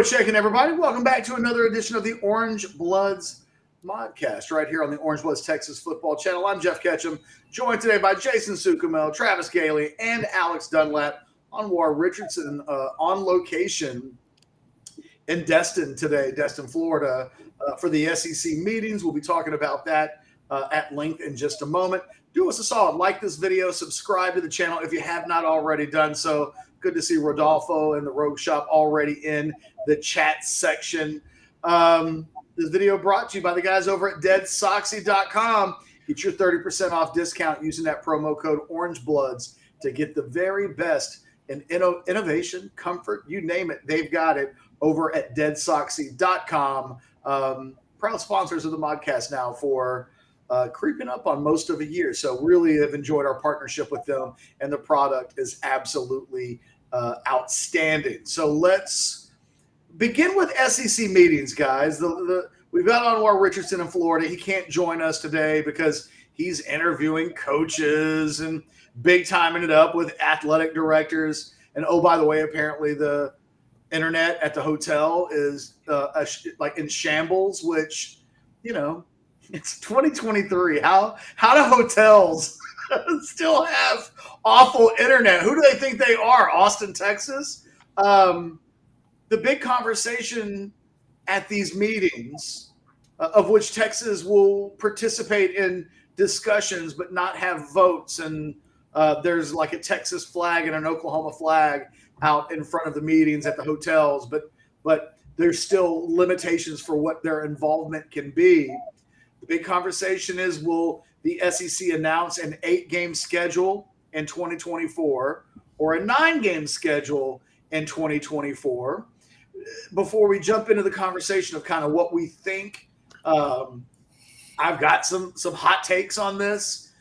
What's shaking, everybody? Welcome back to another edition of the Orangebloods Modcast right here on the Orangebloods Texas Football Channel. I'm Jeff Ketchum, joined today by Jason Sucamel, Travis Gailey, and Alex Dunlap. Anwar Richardson on location in Destin today, Destin, Florida, for the SEC meetings. We'll be talking about that at length in just a moment. Do us a solid, like this video, subscribe to the channel if you have not already done so. Good to see Rodolfo and the Rogue Shop already in the chat section. This video brought to you by the guys over at deadsoxy.com. Get your 30% off discount using that promo code Orangebloods to get the very best in innovation, comfort, you name it. They've got it over at deadsoxy.com. Proud sponsors of the podcast now for creeping up on most of a year. So really have enjoyed our partnership with them, and the product is absolutely outstanding. So let's begin with SEC meetings, guys. We've got Anwar Richardson in Florida. He can't join us today because he's interviewing coaches and big timing it up with athletic directors. And oh, by the way, apparently the internet at the hotel is like in shambles, which, you know, it's 2023. How do hotels still have awful internet? Who do they think they are? Austin, Texas? The big conversation at these meetings, of which Texas will participate in discussions but not have votes, and there's like a Texas flag and an Oklahoma flag out in front of the meetings at the hotels, but there's still limitations for what their involvement can be. The big conversation is, will the SEC announce an 8-game schedule in 2024 or a 9-game schedule in 2024? Before we jump into the conversation of kind of what we think, I've got some hot takes on this.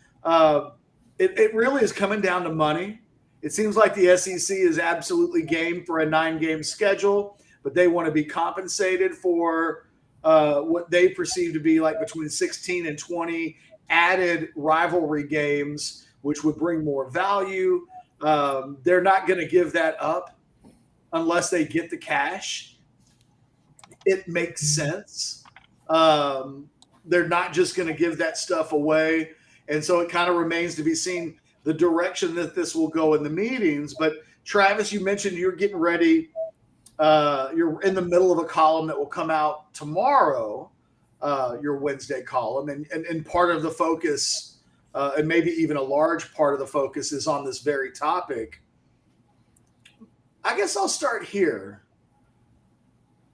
It really is coming down to money. It seems like the SEC is absolutely game for a 9-game schedule, but they want to be compensated for what they perceive to be like between 16 and 20 added rivalry games, which would bring more value. They're not going to give that up unless they get the cash. It makes sense. They're not just going to give that stuff away. And so it kind of remains to be seen the direction that this will go in the meetings. But Travis, you mentioned you're getting ready. You're in the middle of a column that will come out tomorrow, your Wednesday column. And part of the focus, and maybe even a large part of the focus, is on this very topic. I guess I'll start here.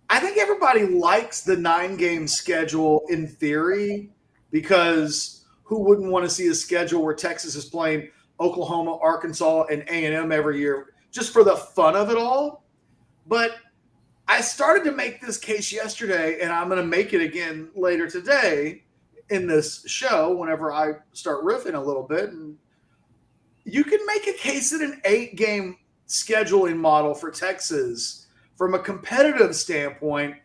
I think everybody likes the 9-game schedule in theory, because who wouldn't want to see a schedule where Texas is playing Oklahoma, Arkansas, and A&M every year just for the fun of it all? But I started to make this case yesterday, and I'm going to make it again later today in this show whenever I start riffing a little bit. And you can make a case that an 8-game scheduling model for Texas, from a competitive standpoint,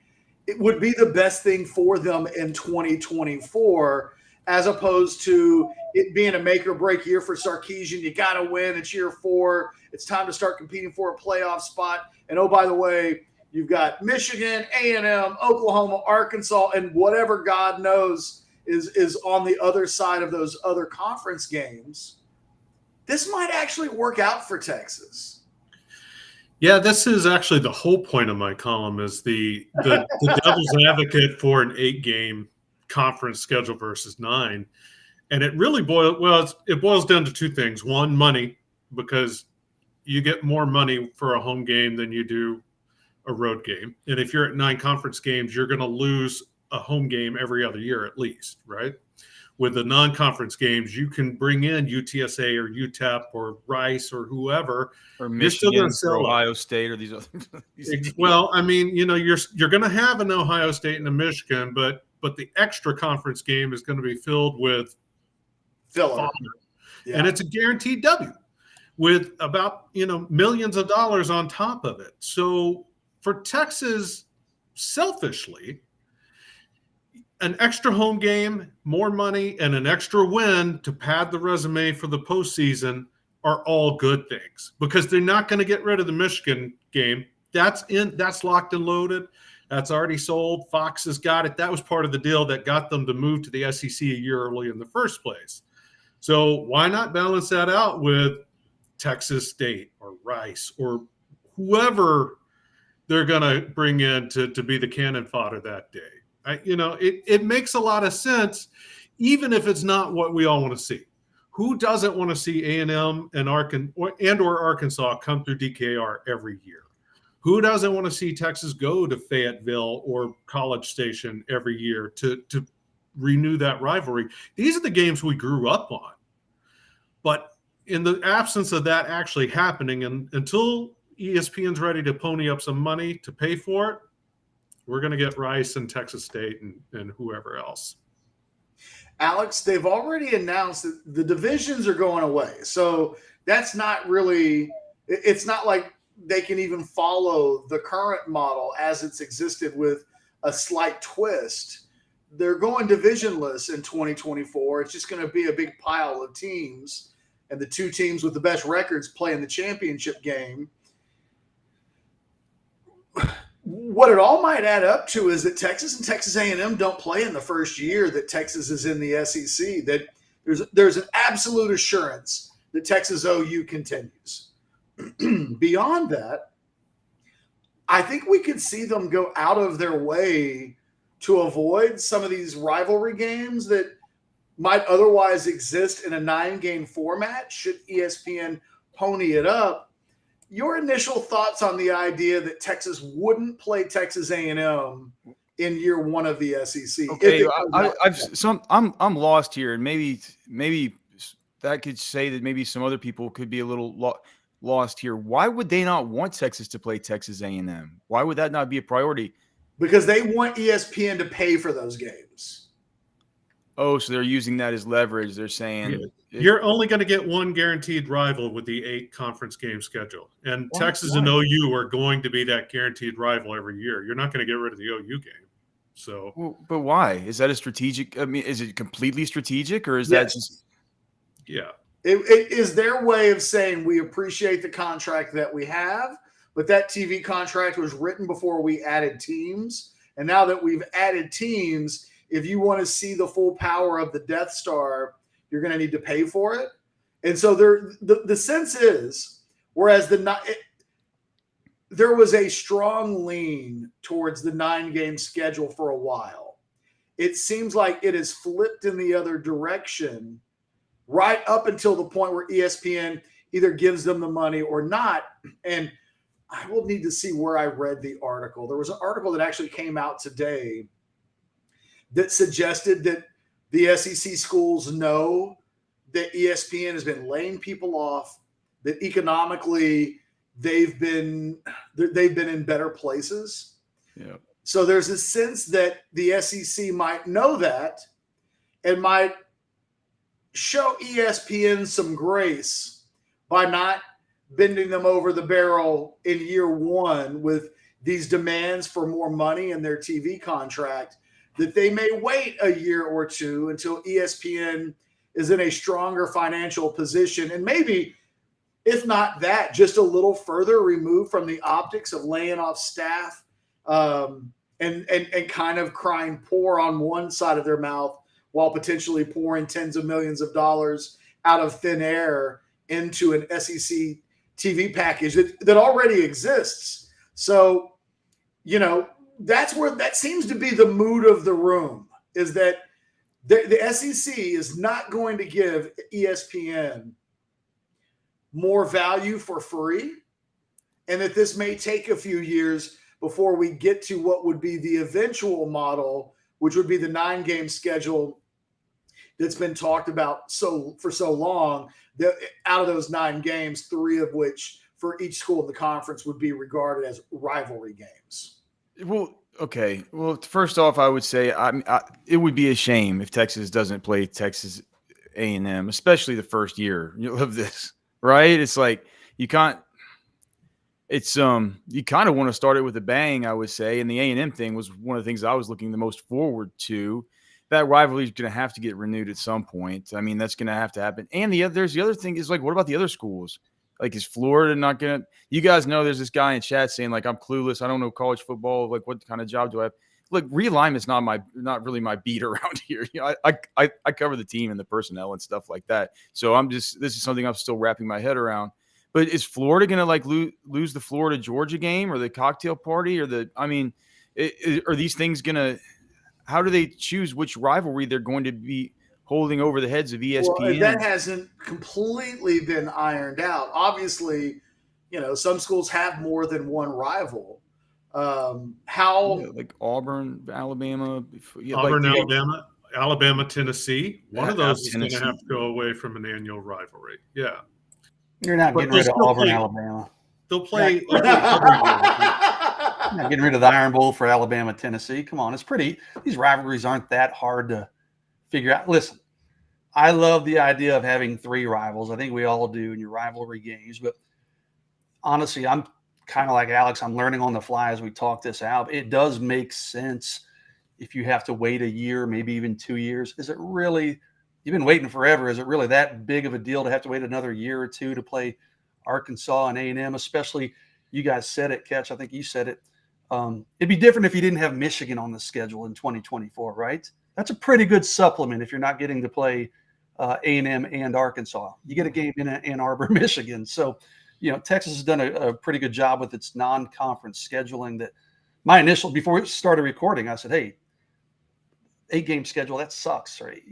it would be the best thing for them in 2024, as opposed to it being a make or break year for Sarkisian. You got to win. It's year 4. It's time to start competing for a playoff spot. And oh, by the way, you've got Michigan, A&M, Oklahoma, Arkansas, and whatever God knows is on the other side of those other conference games. This might actually work out for Texas. Yeah, this is actually the whole point of my column, is the devil's advocate for an 8-game conference schedule versus 9. And it really boils down to two things. One, money, because you get more money for a home game than you do a road game. And if you're at 9 conference games, you're going to lose a home game every other year at least, right? With the non-conference games, you can bring in UTSA or UTEP or Rice or whoever, or Michigan or Ohio State or these other. Well, I mean, you know, you're going to have an Ohio State and a Michigan, but the extra conference game is going to be filled with filler, yeah. And it's a guaranteed W with about, you know, millions of dollars on top of it. So for Texas, selfishly, an extra home game, more money, and an extra win to pad the resume for the postseason are all good things, because they're not going to get rid of the Michigan game. That's locked and loaded. That's already sold. Fox has got it. That was part of the deal that got them to move to the SEC a year early in the first place. So why not balance that out with Texas State or Rice or whoever they're going to bring in to be the cannon fodder that day? It makes a lot of sense, even if it's not what we all want to see. Who doesn't want to see A&M and Arkansas come through DKR every year? Who doesn't want to see Texas go to Fayetteville or College Station every year to renew that rivalry? These are the games we grew up on. But in the absence of that actually happening, and until ESPN's ready to pony up some money to pay for it, we're going to get Rice and Texas State and whoever else. Alex, they've already announced that the divisions are going away. So that's not really – it's not like they can even follow the current model as it's existed with a slight twist. They're going divisionless in 2024. It's just going to be a big pile of teams, and the two teams with the best records play in the championship game. What it all might add up to is that Texas and Texas A&M don't play in the first year that Texas is in the SEC, that there's an absolute assurance that Texas OU continues. Beyond that, I think we could see them go out of their way to avoid some of these rivalry games that might otherwise exist in a 9-game format should ESPN pony it up. Your initial thoughts on the idea that Texas wouldn't play Texas A&M in year one of the SEC? Okay, I'm lost here, and maybe that could say that maybe some other people could be a little lost here. Why would they not want Texas to play Texas A&M? Why would that not be a priority? Because they want ESPN to pay for those games. Oh, so they're using that as leverage. They're saying you're only going to get one guaranteed rival with the 8 conference game schedule. And Texas and OU are going to be that guaranteed rival every year. You're not going to get rid of the OU game. So, but why? Is that a strategic? I mean, is it completely strategic, or is that just? Yeah. It is their way of saying we appreciate the contract that we have, but that TV contract was written before we added teams. And now that we've added teams, if you want to see the full power of the Death Star, you're going to need to pay for it. And so the sense is, whereas there was a strong lean towards the 9-game schedule for a while, it seems like it has flipped in the other direction right up until the point where ESPN either gives them the money or not. And I will need to see where I read the article. There was an article that actually came out today that suggested that the SEC schools know that ESPN has been laying people off, that economically they've been in better places. Yeah. So there's a sense that the SEC might know that and might show ESPN some grace by not bending them over the barrel in year one with these demands for more money in their TV contract, that they may wait a year or two until ESPN is in a stronger financial position. And maybe, if not that, just a little further removed from the optics of laying off staff and kind of crying poor on one side of their mouth while potentially pouring tens of millions of dollars out of thin air into an SEC TV package that already exists. So, that seems to be the mood of the room, is that the SEC is not going to give ESPN more value for free, and that this may take a few years before we get to what would be the eventual model, which would be the 9-game schedule that's been talked about for so long, that out of those 9 games, 3 of which for each school in the conference would be regarded as rivalry games. Well, okay. Well, first off, I would say it would be a shame if Texas doesn't play Texas A&M, especially the first year of this, right? It's like you can't. It's you kind of want to start it with a bang, I would say. And the A&M thing was one of the things I was looking the most forward to. That rivalry is going to have to get renewed at some point. I mean, that's going to have to happen. And there's the other thing is, like, what about the other schools? Like, is Florida not going to – you guys know there's this guy in chat saying, like, I'm clueless. I don't know college football. Like, what kind of job do I have? Look, realignment's not really my beat around here. You know, I cover the team and the personnel and stuff like that. So this is something I'm still wrapping my head around. But is Florida going to, like, lose the Florida-Georgia game or the cocktail party or are these things going to – how do they choose which rivalry they're going to be holding over the heads of ESPN? Well, that hasn't completely been ironed out. Obviously, you know, some schools have more than one rival. Like Auburn, Alabama, Alabama, Tennessee. One of those is going to Tennessee. have to go away from an annual rivalry. Yeah, You're not getting rid of Auburn, Alabama. They'll play. Not getting rid of the Iron Bowl for Alabama, Tennessee. Come on, it's pretty. These rivalries aren't that hard to figure out. Listen, I love the idea of having 3 rivals. I think we all do in your rivalry games. But honestly, I'm kind of like Alex. I'm learning on the fly as we talk this out. It does make sense if you have to wait a year, maybe even 2 years. Is it really – you've been waiting forever. Is it really that big of a deal to have to wait another year or two to play Arkansas and A&M, especially you guys said it, Catch. I think you said it. It'd be different if you didn't have Michigan on the schedule in 2024, right? That's a pretty good supplement if you're not getting to play A&M and Arkansas. You get a game in Ann Arbor, Michigan. So, you know, Texas has done a pretty good job with its non-conference scheduling. That my initial, before we started recording, I said, hey, 8-game schedule, that sucks. Right?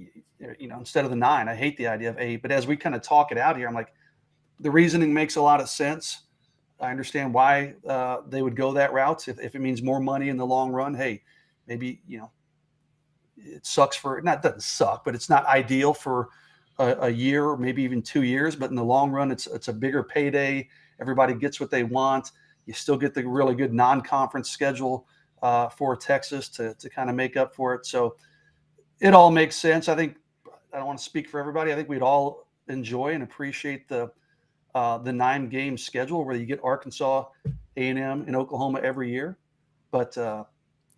You know, instead of the 9, I hate the idea of 8. But as we kind of talk it out here, I'm like, the reasoning makes a lot of sense. I understand why they would go that route. If it means more money in the long run, hey, maybe, you know, it sucks doesn't suck, but it's not ideal for a year or maybe even 2 years. But in the long run, it's a bigger payday. Everybody gets what they want. You still get the really good non-conference schedule for Texas to kind of make up for it. So it all makes sense. I think, I don't want to speak for everybody. I think we'd all enjoy and appreciate the 9-game schedule where you get Arkansas, A&M, and Oklahoma every year. But,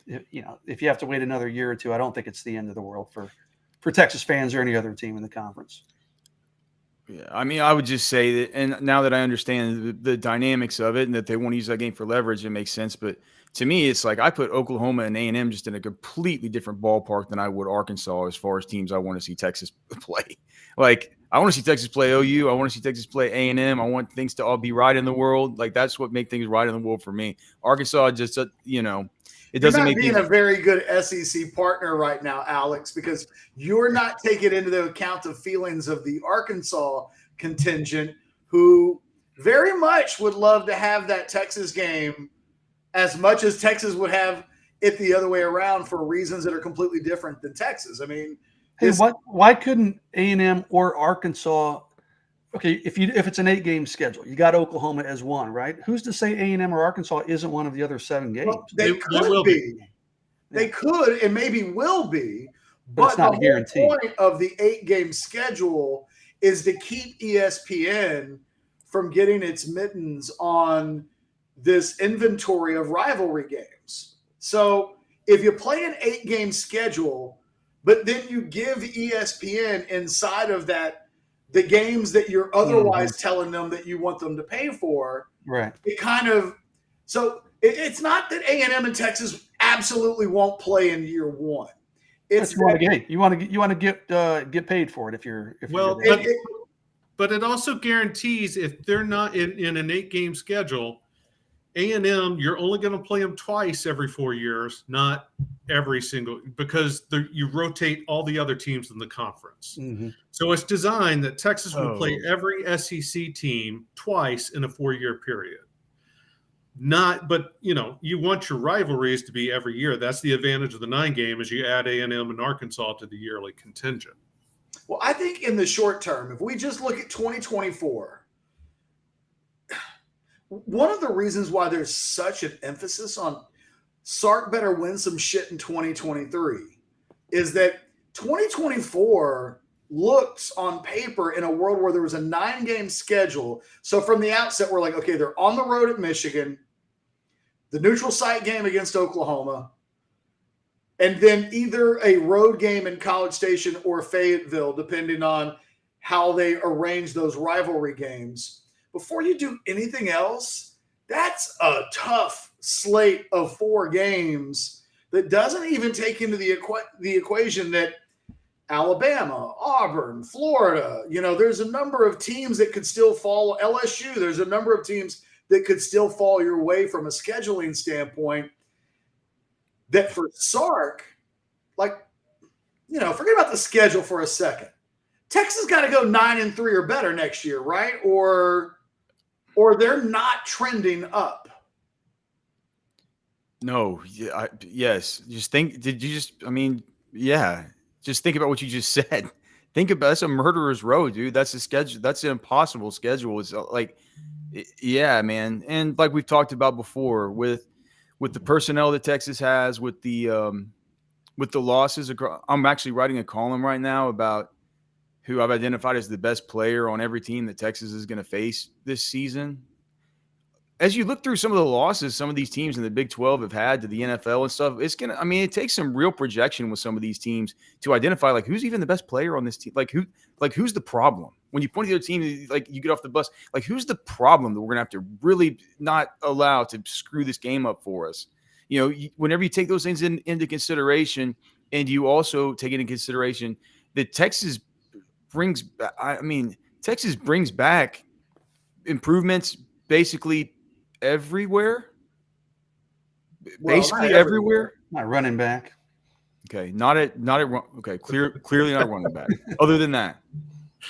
you know, if you have to wait another year or two, I don't think it's the end of the world for Texas fans or any other team in the conference. Yeah, I mean, I would just say that, and now that I understand the dynamics of it and that they want to use that game for leverage, it makes sense. But to me, it's like I put Oklahoma and A&M just in a completely different ballpark than I would Arkansas as far as teams I want to see Texas play. Like, I want to see Texas play OU. I want to see Texas play A&M. I want things to all be right in the world. Like, that's what makes things right in the world for me. Arkansas just, you know, it doesn't make being a very good SEC partner right now, Alex, because you're not taking into account the feelings of the Arkansas contingent, who very much would love to have that Texas game as much as Texas would have it the other way around for reasons that are completely different than Texas. I mean, hey, why couldn't A&M or Arkansas? Okay, if it's an 8-game schedule, you got Oklahoma as one, right? Who's to say A&M or Arkansas isn't one of the other 7 games? Well, they could be. They could and maybe will be, but it's not a guarantee. The point of the 8-game schedule is to keep ESPN from getting its mittens on this inventory of rivalry games. So if you play an 8-game schedule, but then you give ESPN inside of that the games that you're otherwise telling them that you want them to pay for, right? It kind of – so it's not that A&M and Texas absolutely won't play in year one. It's you want to get paid for it if you're but it also guarantees if they're not in an 8-game schedule, A&M, you're only going to play them twice every 4 years, not every single, because you rotate all the other teams in the conference. Mm-hmm. So it's designed that Texas will play every SEC team twice in a 4-year period. But you know, you want your rivalries to be every year. That's the advantage of the 9-game, is you add A&M and Arkansas to the yearly contingent. Well, I think in the short term, if we just look at 2024, one of the reasons why there's such an emphasis on Sark better win some shit in 2023 is that 2024 looks on paper in a world where there was a 9-game schedule. So from the outset, we're like, okay, they're on the road at Michigan, the neutral site game against Oklahoma, and then either a road game in College Station or Fayetteville, depending on how they arrange those rivalry games. before you do anything else, that's a tough slate of 4 games that doesn't even take into the equation that Alabama, Auburn, Florida, there's a number of teams that could still fall. LSU, there's a number of teams that could still fall your way from a scheduling standpoint. That for Sark, forget about the schedule for a second. Texas got to go 9-3 or better next year, right? Or they're not trending up. No, yes. Just think. Did you just? I mean, yeah. Just think about what you just said. Think about that's a murderer's row, dude. That's a schedule. That's an impossible schedule. It's yeah, man. And like we've talked about before, with the personnel that Texas has, with the losses. I'm actually writing a column right now about who I've identified as the best player on every team that Texas is going to face this season. As you look through some of the losses some of these teams in the Big 12 have had to the NFL and stuff, it takes some real projection with some of these teams to identify who's even the best player on this team. Who's the problem? When you point to the team, you get off the bus, who's the problem that we're going to have to really not allow to screw this game up for us? Whenever you take those things into consideration, and you also take into consideration that Texas brings back improvements basically everywhere. Basically everywhere. Not running back. Okay, not at okay, clearly not running back. Other than that,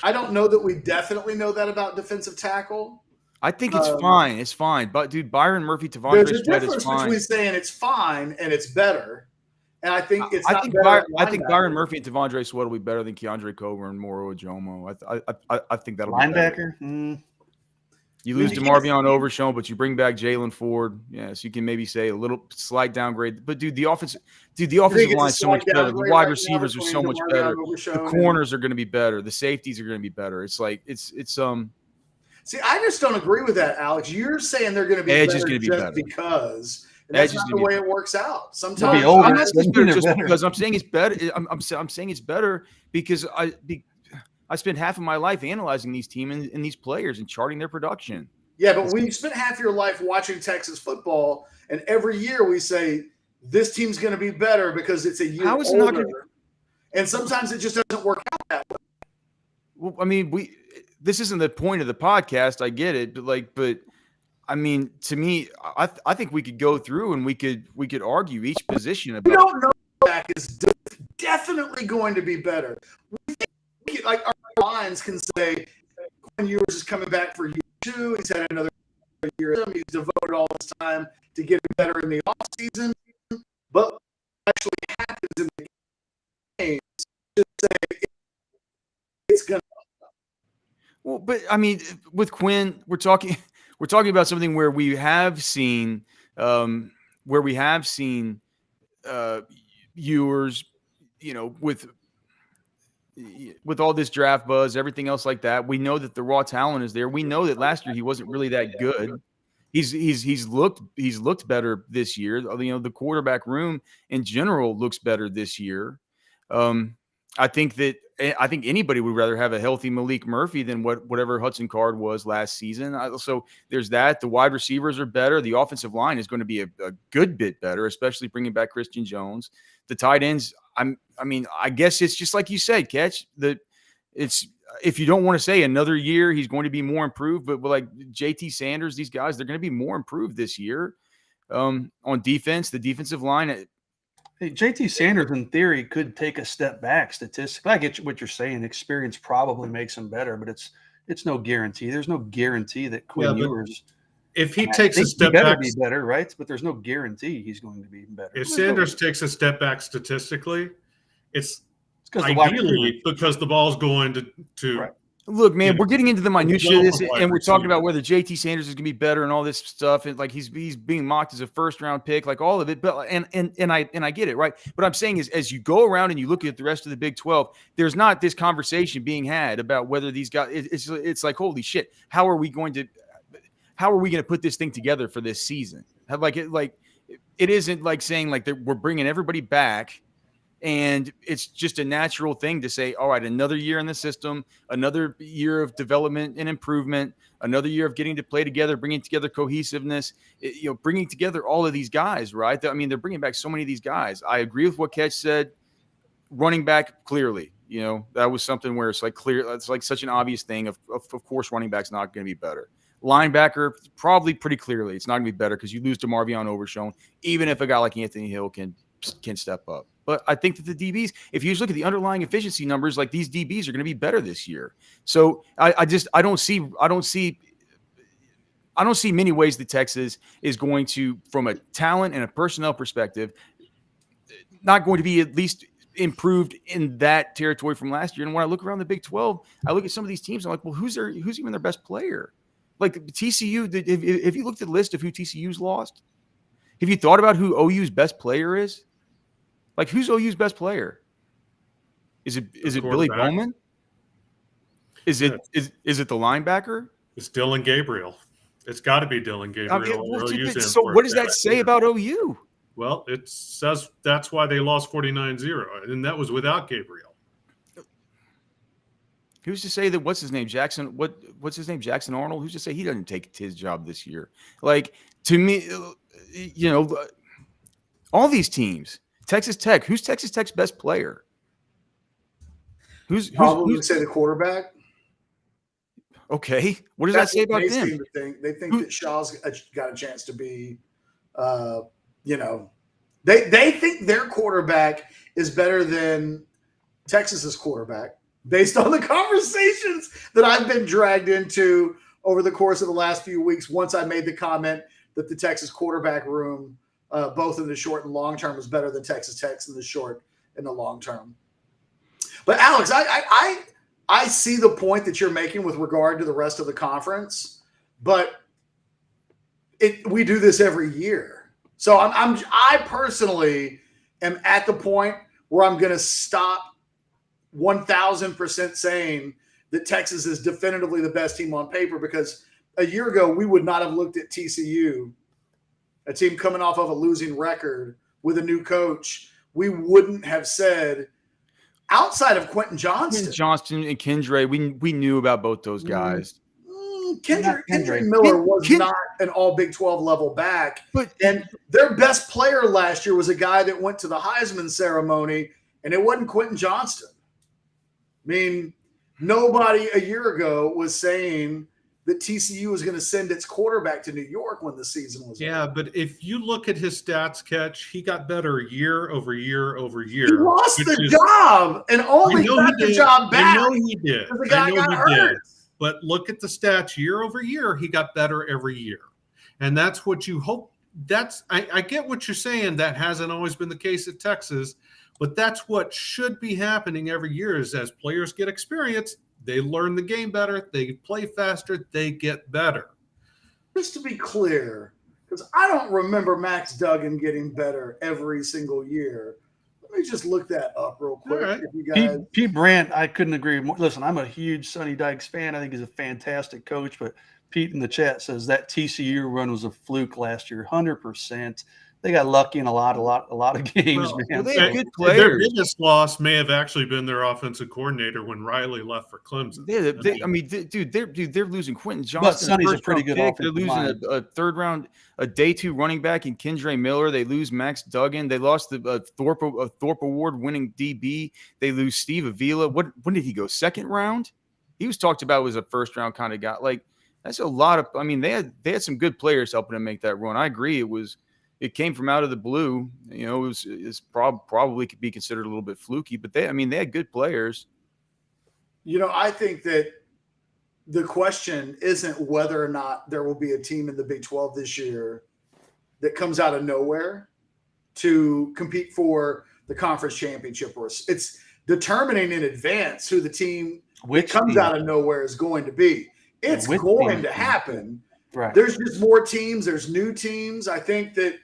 I don't know that we definitely know that about defensive tackle. I think it's fine. It's fine. But dude, Byron Murphy, Tavondre there's a Sweat difference is fine. between saying it's fine and it's better. And I think it's I think Byron Murphy and Tavondre Sweat will be better than Keandre Coburn, Moro Ojomo. I think that'll be better. Linebacker. You lose DeMarvion Overshown, but you bring back Jalen Ford. Yes, you can maybe say a little slight downgrade. But dude, the offensive line is so much better. The wide receivers are so much better. The corners are going to be better. The safeties are going to be better. It's See, I just don't agree with that, Alex. You're saying they're going to be Edge better is going to be just better because. And that's not the way it works out. Sometimes I'm not saying it's just because I'm saying it's better. I'm saying it's better because I spent half of my life analyzing these teams and these players and charting their production. Yeah, but we spent half your life watching Texas football, and every year we say this team's going to be better because it's a year older. And sometimes it just doesn't work out that way. Well, I mean, this isn't the point of the podcast. I get it, but I mean, to me, I think we could go through and we could argue each position about. We don't know back is definitely going to be better. We think, our minds can say Quinn Ewers is coming back for year 2. He's had another year. He's devoted all his time to getting better in the offseason. But what actually happens in the game, just say it's going to. Well, but I mean, with Quinn, we're talking about something where we have seen Ewers, with all this draft buzz, everything else like that. We know that the raw talent is there. We know that last year he wasn't really that good. He's looked better this year. The quarterback room in general looks better this year. I think anybody would rather have a healthy Maalik Murphy than whatever Hudson Card was last season. So there's that. The wide receivers are better. The offensive line is going to be a good bit better, especially bringing back Christian Jones. The tight ends, I guess it's just like you said, Catch. If you don't want to say another year, he's going to be more improved. But like JT Sanders, these guys, they're going to be more improved this year. On defense, the defensive line. Hey, JT Sanders, in theory, could take a step back statistically. I get what you're saying. Experience probably makes him better, but it's no guarantee. There's no guarantee that Quinn Ewers. If he takes a step back, be better, right? But there's no guarantee he's going to be better. If Sanders takes a step back statistically, it's ideally because the ball's going to right. Look, man, we're getting into the minutiae of this, and we're talking about whether JT Sanders is going to be better and all this stuff, and he's being mocked as a first-round pick, all of it. But and I get it, right? But I'm saying is, as you go around and you look at the rest of the Big 12, there's not this conversation being had about whether these guys. It's like, holy shit, how are we going to put this thing together for this season? It isn't like saying we're bringing everybody back. And it's just a natural thing to say, all right, another year in the system, another year of development and improvement, another year of getting to play together, bringing together cohesiveness, bringing together all of these guys, right? I mean, they're bringing back so many of these guys. I agree with what Ketch said. Running back, clearly, that was something where it's like clear. It's like such an obvious thing. Of course, running back's not going to be better. Linebacker, probably pretty clearly, it's not going to be better because you lose to Marvion Overshown, even if a guy like Anthony Hill can step up. But I think that the DBs, if you just look at the underlying efficiency numbers, like these DBs are going to be better this year. So I don't see many ways that Texas is going to, from a talent and a personnel perspective, not going to be at least improved in that territory from last year. And when I look around the Big 12, I look at some of these teams, I'm like, well, who's even their best player? Like TCU, if you looked at the list of who TCU's lost, have you thought about who OU's best player is? Like, who's OU's best player? Is it Billy Bowman? Is it the linebacker? It's Dylan Gabriel. It's got to be Dylan Gabriel. So what does that say about OU? Well, it says that's why they lost 49-0, and that was without Gabriel. Who's to say that what's his name Jackson Arnold? Who's to say he doesn't take his job this year? Like, to me, all these teams. Texas Tech. Who's Texas Tech's best player? Who's say the quarterback? Okay. What does that say about them? They think that Shaw's got a chance to be, they think their quarterback is better than Texas's quarterback based on the conversations that I've been dragged into over the course of the last few weeks. Once I made the comment that the Texas quarterback room, both in the short and long term, is better than Texas Tech's in the short and the long term. But Alex, I see the point that you're making with regard to the rest of the conference, but we do this every year. So I personally am at the point where I'm going to stop 1,000% saying that Texas is definitively the best team on paper, because a year ago we would not have looked at TCU, a team coming off of a losing record with a new coach. We wouldn't have said, outside of Quentin Johnston and Kendra, we knew about both those guys. Kendra Miller was not an all Big 12 level back. And their best player last year was a guy that went to the Heisman ceremony, and it wasn't Quentin Johnston. I mean, nobody a year ago was saying that TCU was going to send its quarterback to New York when the season was over. But if you look at his stats, Catch, he got better year over year over year. He lost the job and only got the job back. I know he did. The guy got hurt. But look at the stats year over year. He got better every year. And that's what you hope. I get what you're saying. That hasn't always been the case at Texas. But that's what should be happening every year, is as players get experience, they learn the game better, they play faster, they get better. Just to be clear, because I don't remember Max Duggan getting better every single year. Let me just look that up real quick. Right. If you guys... Pete Brandt, I couldn't agree more. Listen, I'm a huge Sonny Dykes fan. I think he's a fantastic coach, but Pete in the chat says that TCU run was a fluke last year, 100%. They got lucky in a lot of games, man. Well, they have good players. Their biggest loss may have actually been their offensive coordinator when Riley left for Clemson. They're losing Quentin Johnston. But Sonny's a pretty good offensive. They're losing a third round, a day 2 running back in Kendra Miller. They lose Max Duggan. They lost the Thorpe Award winning DB. They lose Steve Avila. When did he go? Second round? He was talked about as a first round kind of guy. Like, that's a lot of. I mean, they had some good players helping them make that run. I agree. It came from out of the blue. It's probably could be considered a little bit fluky, but they had good players. I think that the question isn't whether or not there will be a team in the Big 12 this year that comes out of nowhere to compete for the conference championship. It's determining in advance who the team that comes out of nowhere is going to be. It's going to happen. Right. There's just more teams. There's new teams. I think that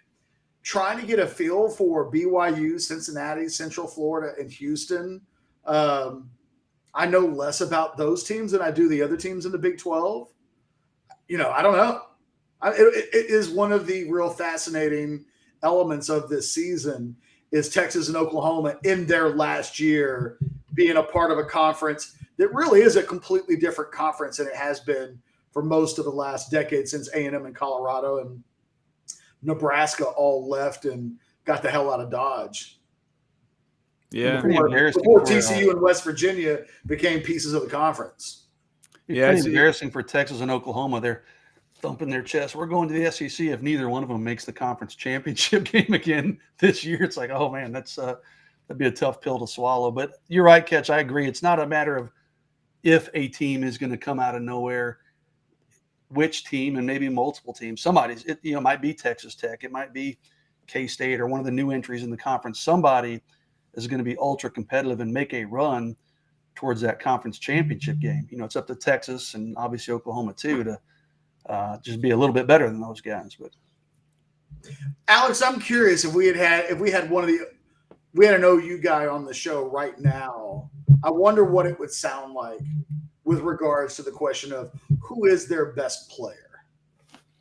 trying to get a feel for BYU, Cincinnati, Central Florida, and Houston, I know less about those teams than I do the other teams in the Big 12. I don't know. It is one of the real fascinating elements of this season. is Texas and Oklahoma in their last year being a part of a conference that really is a completely different conference than it has been for most of the last decade since A&M and Colorado and Nebraska all left and got the hell out of Dodge. Yeah. Before TCU and West Virginia became pieces of the conference. It's embarrassing for Texas and Oklahoma. They're thumping their chest. We're going to the SEC if neither one of them makes the conference championship game again this year. It's like, oh man, that'd be a tough pill to swallow. But you're right, Catch. I agree. It's not a matter of if a team is going to come out of nowhere, which team, and maybe multiple teams. It might be Texas Tech. It might be K-State or one of the new entries in the conference. Somebody is going to be ultra competitive and make a run towards that conference championship game. It's up to Texas and obviously Oklahoma too to just be a little bit better than those guys. But Alex, I'm curious if we had an OU guy on the show right now, I wonder what it would sound like with regards to the question of who is their best player.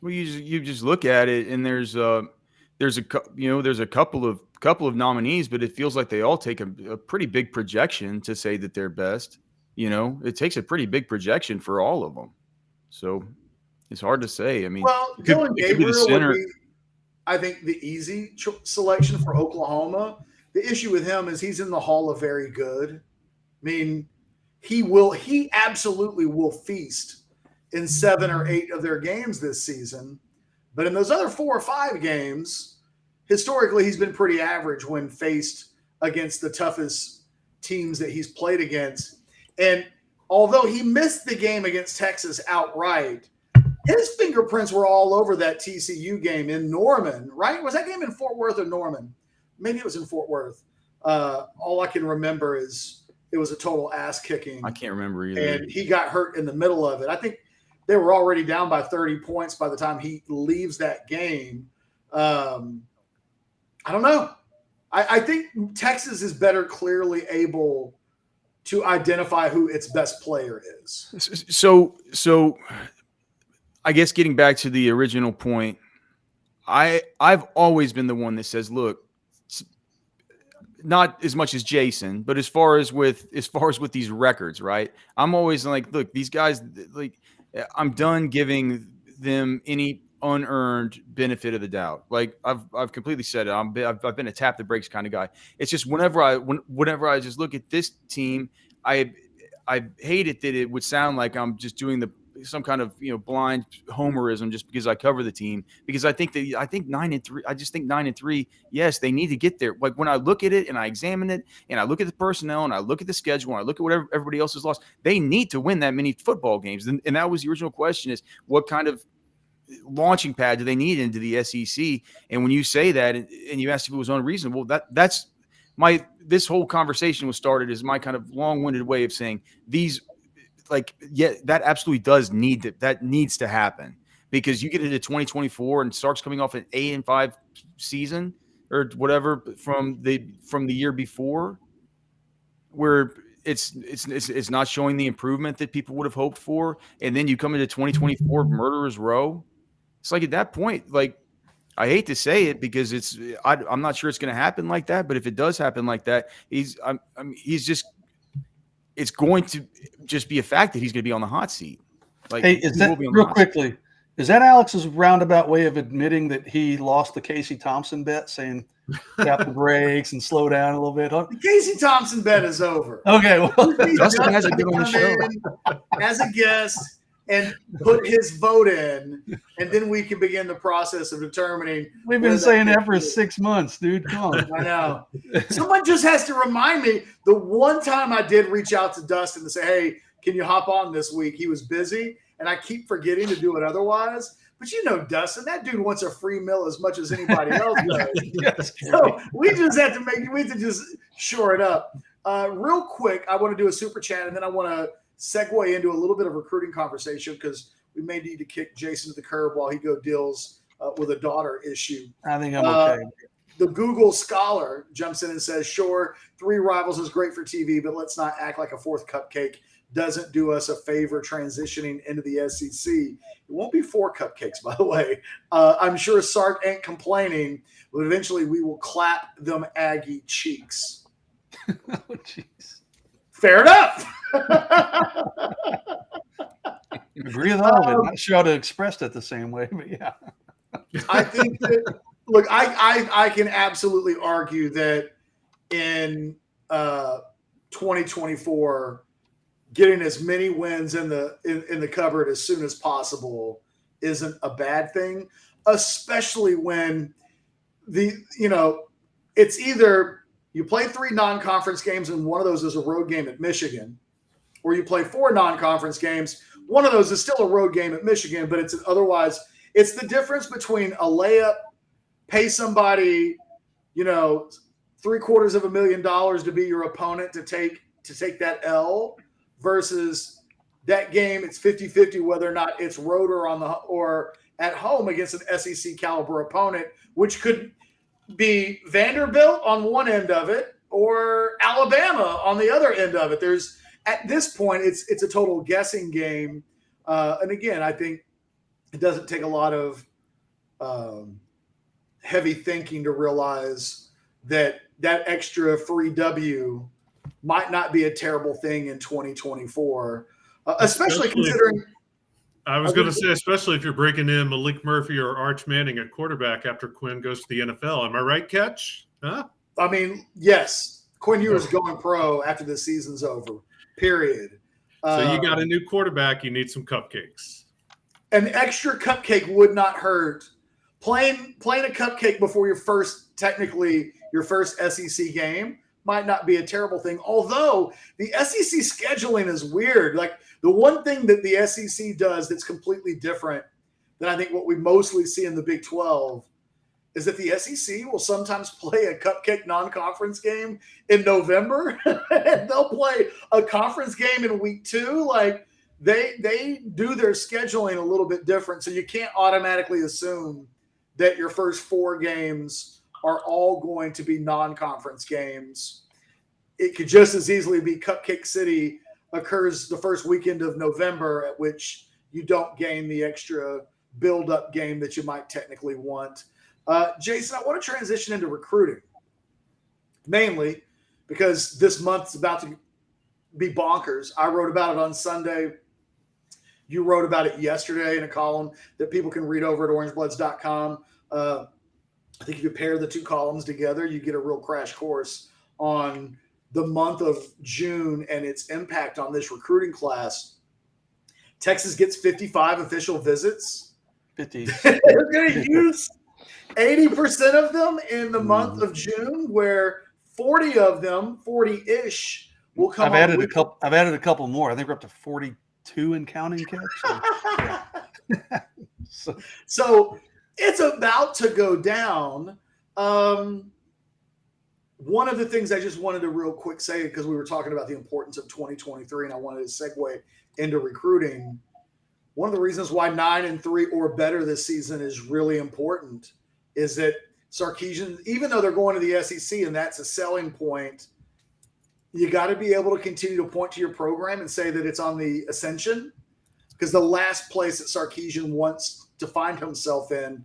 Well, you just look at it, and there's a couple of nominees, but it feels like they all take a pretty big projection to say that they're best. It takes a pretty big projection for all of them, so it's hard to say. I mean, well, Dylan Gabriel would be, I think, the easy selection for Oklahoma. The issue with him is he's in the Hall of Very Good. I mean, he absolutely will feast in 7 or 8 of their games this season. But in those other 4 or 5 games, historically, he's been pretty average when faced against the toughest teams that he's played against. And although he missed the game against Texas outright, his fingerprints were all over that TCU game in Norman, right? Was that game in Fort Worth or Norman? Maybe it was in Fort Worth. All I can remember is it was a total ass kicking. I can't remember either. And he got hurt in the middle of it. I think they were already down by 30 points by the time he leaves that game. I don't know. I think Texas is better clearly able to identify who its best player is. So I guess getting back to the original point, I've always been the one that says, look, not as much as Jason, but as far as with these records, right? I'm always like, look, these guys, like, I'm done giving them any unearned benefit of the doubt. Like I've completely said it. I've been a tap the brakes kind of guy. It's just whenever I just look at this team, I hate it that it would sound like I'm just doing some kind of blind homerism just because I cover the team, because I think 9-3. I just think 9-3. Yes, they need to get there. Like when I look at it and I examine it and I look at the personnel and I look at the schedule and I look at what everybody else has lost, they need to win that many football games. And that was the original question: is what kind of launching pad do they need into the SEC? And when you say that and you asked if it was unreasonable, that's this whole conversation was started as my kind of long-winded way of saying these. Like, yeah, that absolutely needs to happen, because you get into 2024 and Sark's coming off an 8-5 season or whatever from the year before, where it's not showing the improvement that people would have hoped for, and then you come into 2024 murderer's row. It's like at that point, like, I hate to say it because I'm not sure it's going to happen like that, but if it does happen like that, it's going to just be a fact that he's going to be on the hot seat. Like, hey, is that Alex's roundabout way of admitting that he lost the Casey Thompson bet, saying tap the brakes and slow down a little bit? Huh? The Casey Thompson bet is over. Okay, well, Justin hasn't been on the show as a guest and put his vote in, and then we can begin the process of determining. We've been saying that for 6 months, dude. Come on. I know. Someone just has to remind me. The one time I did reach out to Dustin to say, hey, can you hop on this week? He was busy, and I keep forgetting to do it otherwise. But Dustin, that dude wants a free meal as much as anybody else does. So we just have to just shore it up. Real quick, I want to do a super chat, and then I want to segue into a little bit of recruiting conversation, because we may need to kick Jason to the curb while he deals with a daughter issue. I think I'm okay. The Google scholar jumps in and says, sure, 3 rivals is great for TV, but let's not act like a 4th cupcake doesn't do us a favor transitioning into the SEC. It won't be 4 cupcakes, by the way. I'm sure Sark ain't complaining, but eventually we will clap them Aggie cheeks. Oh, jeez. Fair enough. Agree with all of it. Not sure how to express it the same way, but yeah. I think that, look, I can absolutely argue that in 2024, getting as many wins in the cupboard as soon as possible isn't a bad thing, especially when it's either you play 3 non-conference games and one of those is a road game at Michigan, or you play 4 non-conference games. One of those is still a road game at Michigan, but it's the difference between a layup, pay somebody, $750,000 to be your opponent to take that L, versus that game. It's 50-50 whether or not it's road or at home against an SEC caliber opponent, which could be Vanderbilt on one end of it or Alabama on the other end of it. At this point, it's a total guessing game. And again, I think it doesn't take a lot of heavy thinking to realize that extra free W might not be a terrible thing in 2024, especially considering. I was going to say, especially if you're breaking in Maalik Murphy or Arch Manning at quarterback after Quinn goes to the NFL. Am I right, Catch? Huh? I mean, yes. Quinn Ewers going pro after the season's over, period. So you got a new quarterback. You need some cupcakes. An extra cupcake would not hurt. Playing a cupcake before your first SEC game might not be a terrible thing. Although the SEC scheduling is weird. Like, the one thing that the SEC does that's completely different than I think what we mostly see in the Big 12 is that the SEC will sometimes play a cupcake non-conference game in November, and they'll play a conference game in week 2. Like, they do their scheduling a little bit different, so you can't automatically assume that your first 4 games are all going to be non-conference games. It could just as easily be Cupcake City occurs the first weekend of November, at which you don't gain the extra build-up game that you might technically want. Jason, I want to transition into recruiting, mainly because this month's about to be bonkers. I wrote about it on Sunday. You wrote about it yesterday in a column that people can read over at orangebloods.com. I think if you pair the 2 columns together, you get a real crash course on the month of June and its impact on this recruiting class. Texas gets 55 official visits. 50. They're going to use 80% of them in the month of June, where 40 of them, 40-ish, will come. I've added a couple more. I think we're up to 42 and counting, Catch. So it's about to go down. One of the things I just wanted to real quick say, because we were talking about the importance of 2023, and I wanted to segue into recruiting. One of the reasons why 9-3 or better this season is really important is that Sarkisian, even though they're going to the SEC and that's a selling point, you got to be able to continue to point to your program and say that it's on the ascension, because the last place that Sarkisian wants to find himself in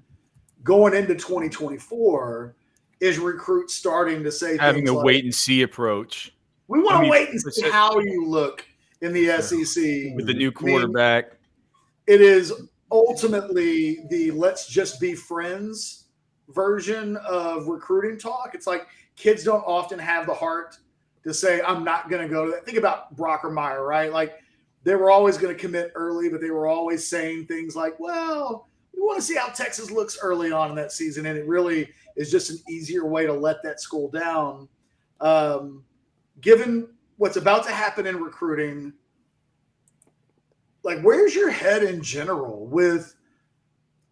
going into 2024 is recruits starting to say having things a like, wait and see approach. We want to wait and see how you look in the SEC with the new quarterback. It is ultimately the let's just be friends version of recruiting talk. It's like kids don't often have the heart to say, I'm not going to go to that. Think about Brockermeyer, right? Like, they were always going to commit early, but they were always saying things like, well, we want to see how Texas looks early on in that season. And it really is just an easier way to let that school down. Given what's about to happen in recruiting, like, where's your head in general with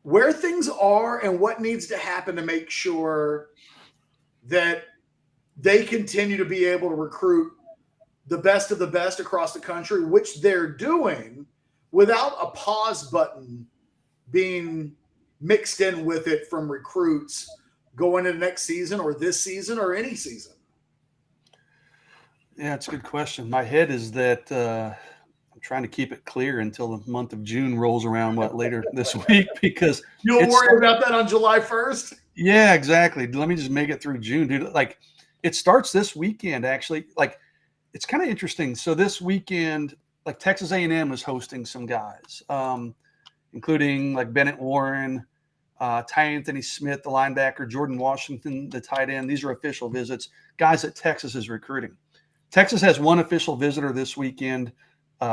where things are and what needs to happen to make sure that they continue to be able to recruit the best of the best across the country, which they're doing without a pause button being mixed in with it from recruits going into next season or this season or any season? Yeah, it's a good question. My head is that trying to keep it clear until the month of June rolls around later this week, because You'll worry about that on July 1st. Yeah, exactly. Let me just make it through June, dude. Like, it starts this weekend, actually. Like, it's kind of interesting. So this weekend, like, Texas A&M is hosting some guys, including like Bennett Warren, Ty Anthony Smith, the linebacker, Jordan Washington, the tight end. These are official visits, guys that Texas is recruiting. Texas has one official visitor this weekend.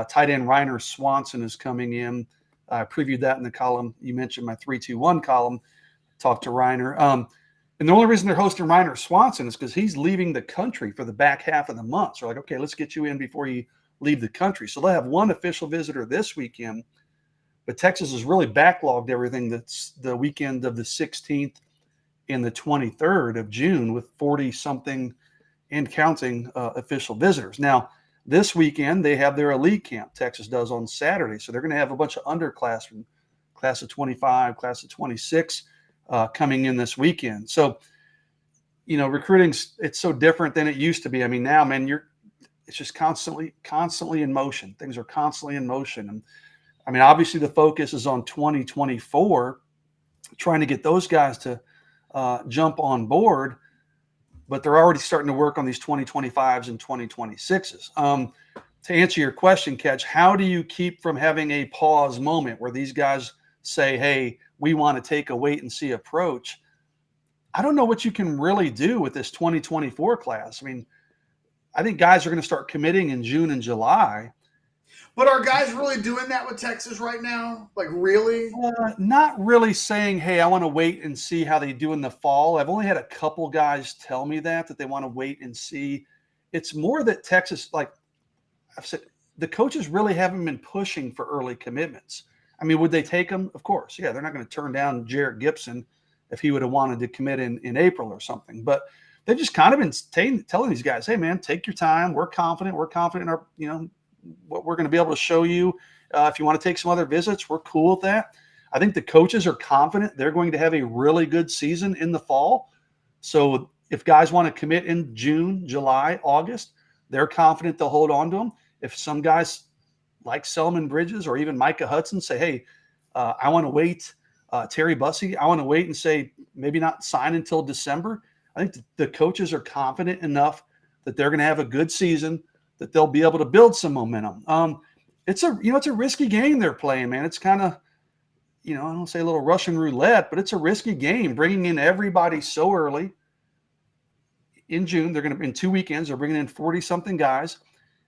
Tight end Reiner Swanson is coming in. I previewed that in the column. You mentioned my 3-2-1 column. Talked to Reiner. And the only reason they're hosting Reiner Swanson is because he's leaving the country for the back half of the month. So like, okay, let's get you in before you leave the country. So they'll have one official visitor this weekend, but Texas has really backlogged everything. That's the weekend of the 16th and the 23rd of June with 40-something and counting official visitors. Now, this weekend, they have their elite camp. Texas does on Saturday. So they're going to have a bunch of underclassmen, class of 25, class of 26, coming in this weekend. So, recruiting, it's so different than it used to be. I mean, now, man, it's just constantly in motion. Things are constantly in motion. And I mean, obviously the focus is on 2024, trying to get those guys to jump on board, but they're already starting to work on these 2025s and 2026s. To answer your question, Catch, how do you keep from having a pause moment where these guys say, hey, we want to take a wait and see approach? I don't know what you can really do with this 2024 class. I mean, I think guys are going to start committing in June and July. But are guys really doing that with Texas right now? Like, really? Not really saying, hey, I want to wait and see how they do in the fall. I've only had a couple guys tell me that they want to wait and see. It's more that Texas, like I've said, the coaches really haven't been pushing for early commitments. I mean, would they take them? Of course. Yeah, they're not going to turn down Jarrett Gibson if he would have wanted to commit in April or something. But they've just kind of been telling these guys, hey, man, take your time. We're confident. We're confident in our, what we're going to be able to show you. If you want to take some other visits, we're cool with that. I think the coaches are confident they're going to have a really good season in the fall. So if guys want to commit in June, July, August, they're confident they'll hold on to them. If some guys like Selman Bridges or even Micah Hudson say, hey, I want to wait, Terry Bussey, I want to wait and say maybe not sign until December. I think the coaches are confident enough that they're going to have a good season, that they'll be able to build some momentum. It's a risky game they're playing, man. It's kind of, I don't say a little Russian roulette, but it's a risky game bringing in everybody so early in June. They're going to, in 2 weekends, they're bringing in 40-something guys.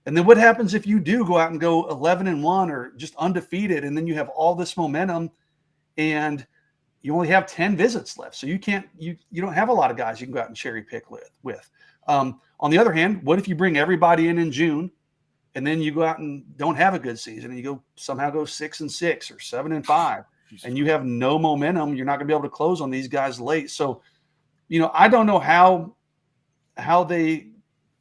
And then what happens if you do go out and go 11-1 or just undefeated, and then you have all this momentum and you only have 10 visits left. So you don't have a lot of guys you can go out and cherry pick with. On the other hand, what if you bring everybody in June and then you go out and don't have a good season and you somehow go 6-6 or 7-5 and you have no momentum? You're not going to be able to close on these guys late. So, I don't know how they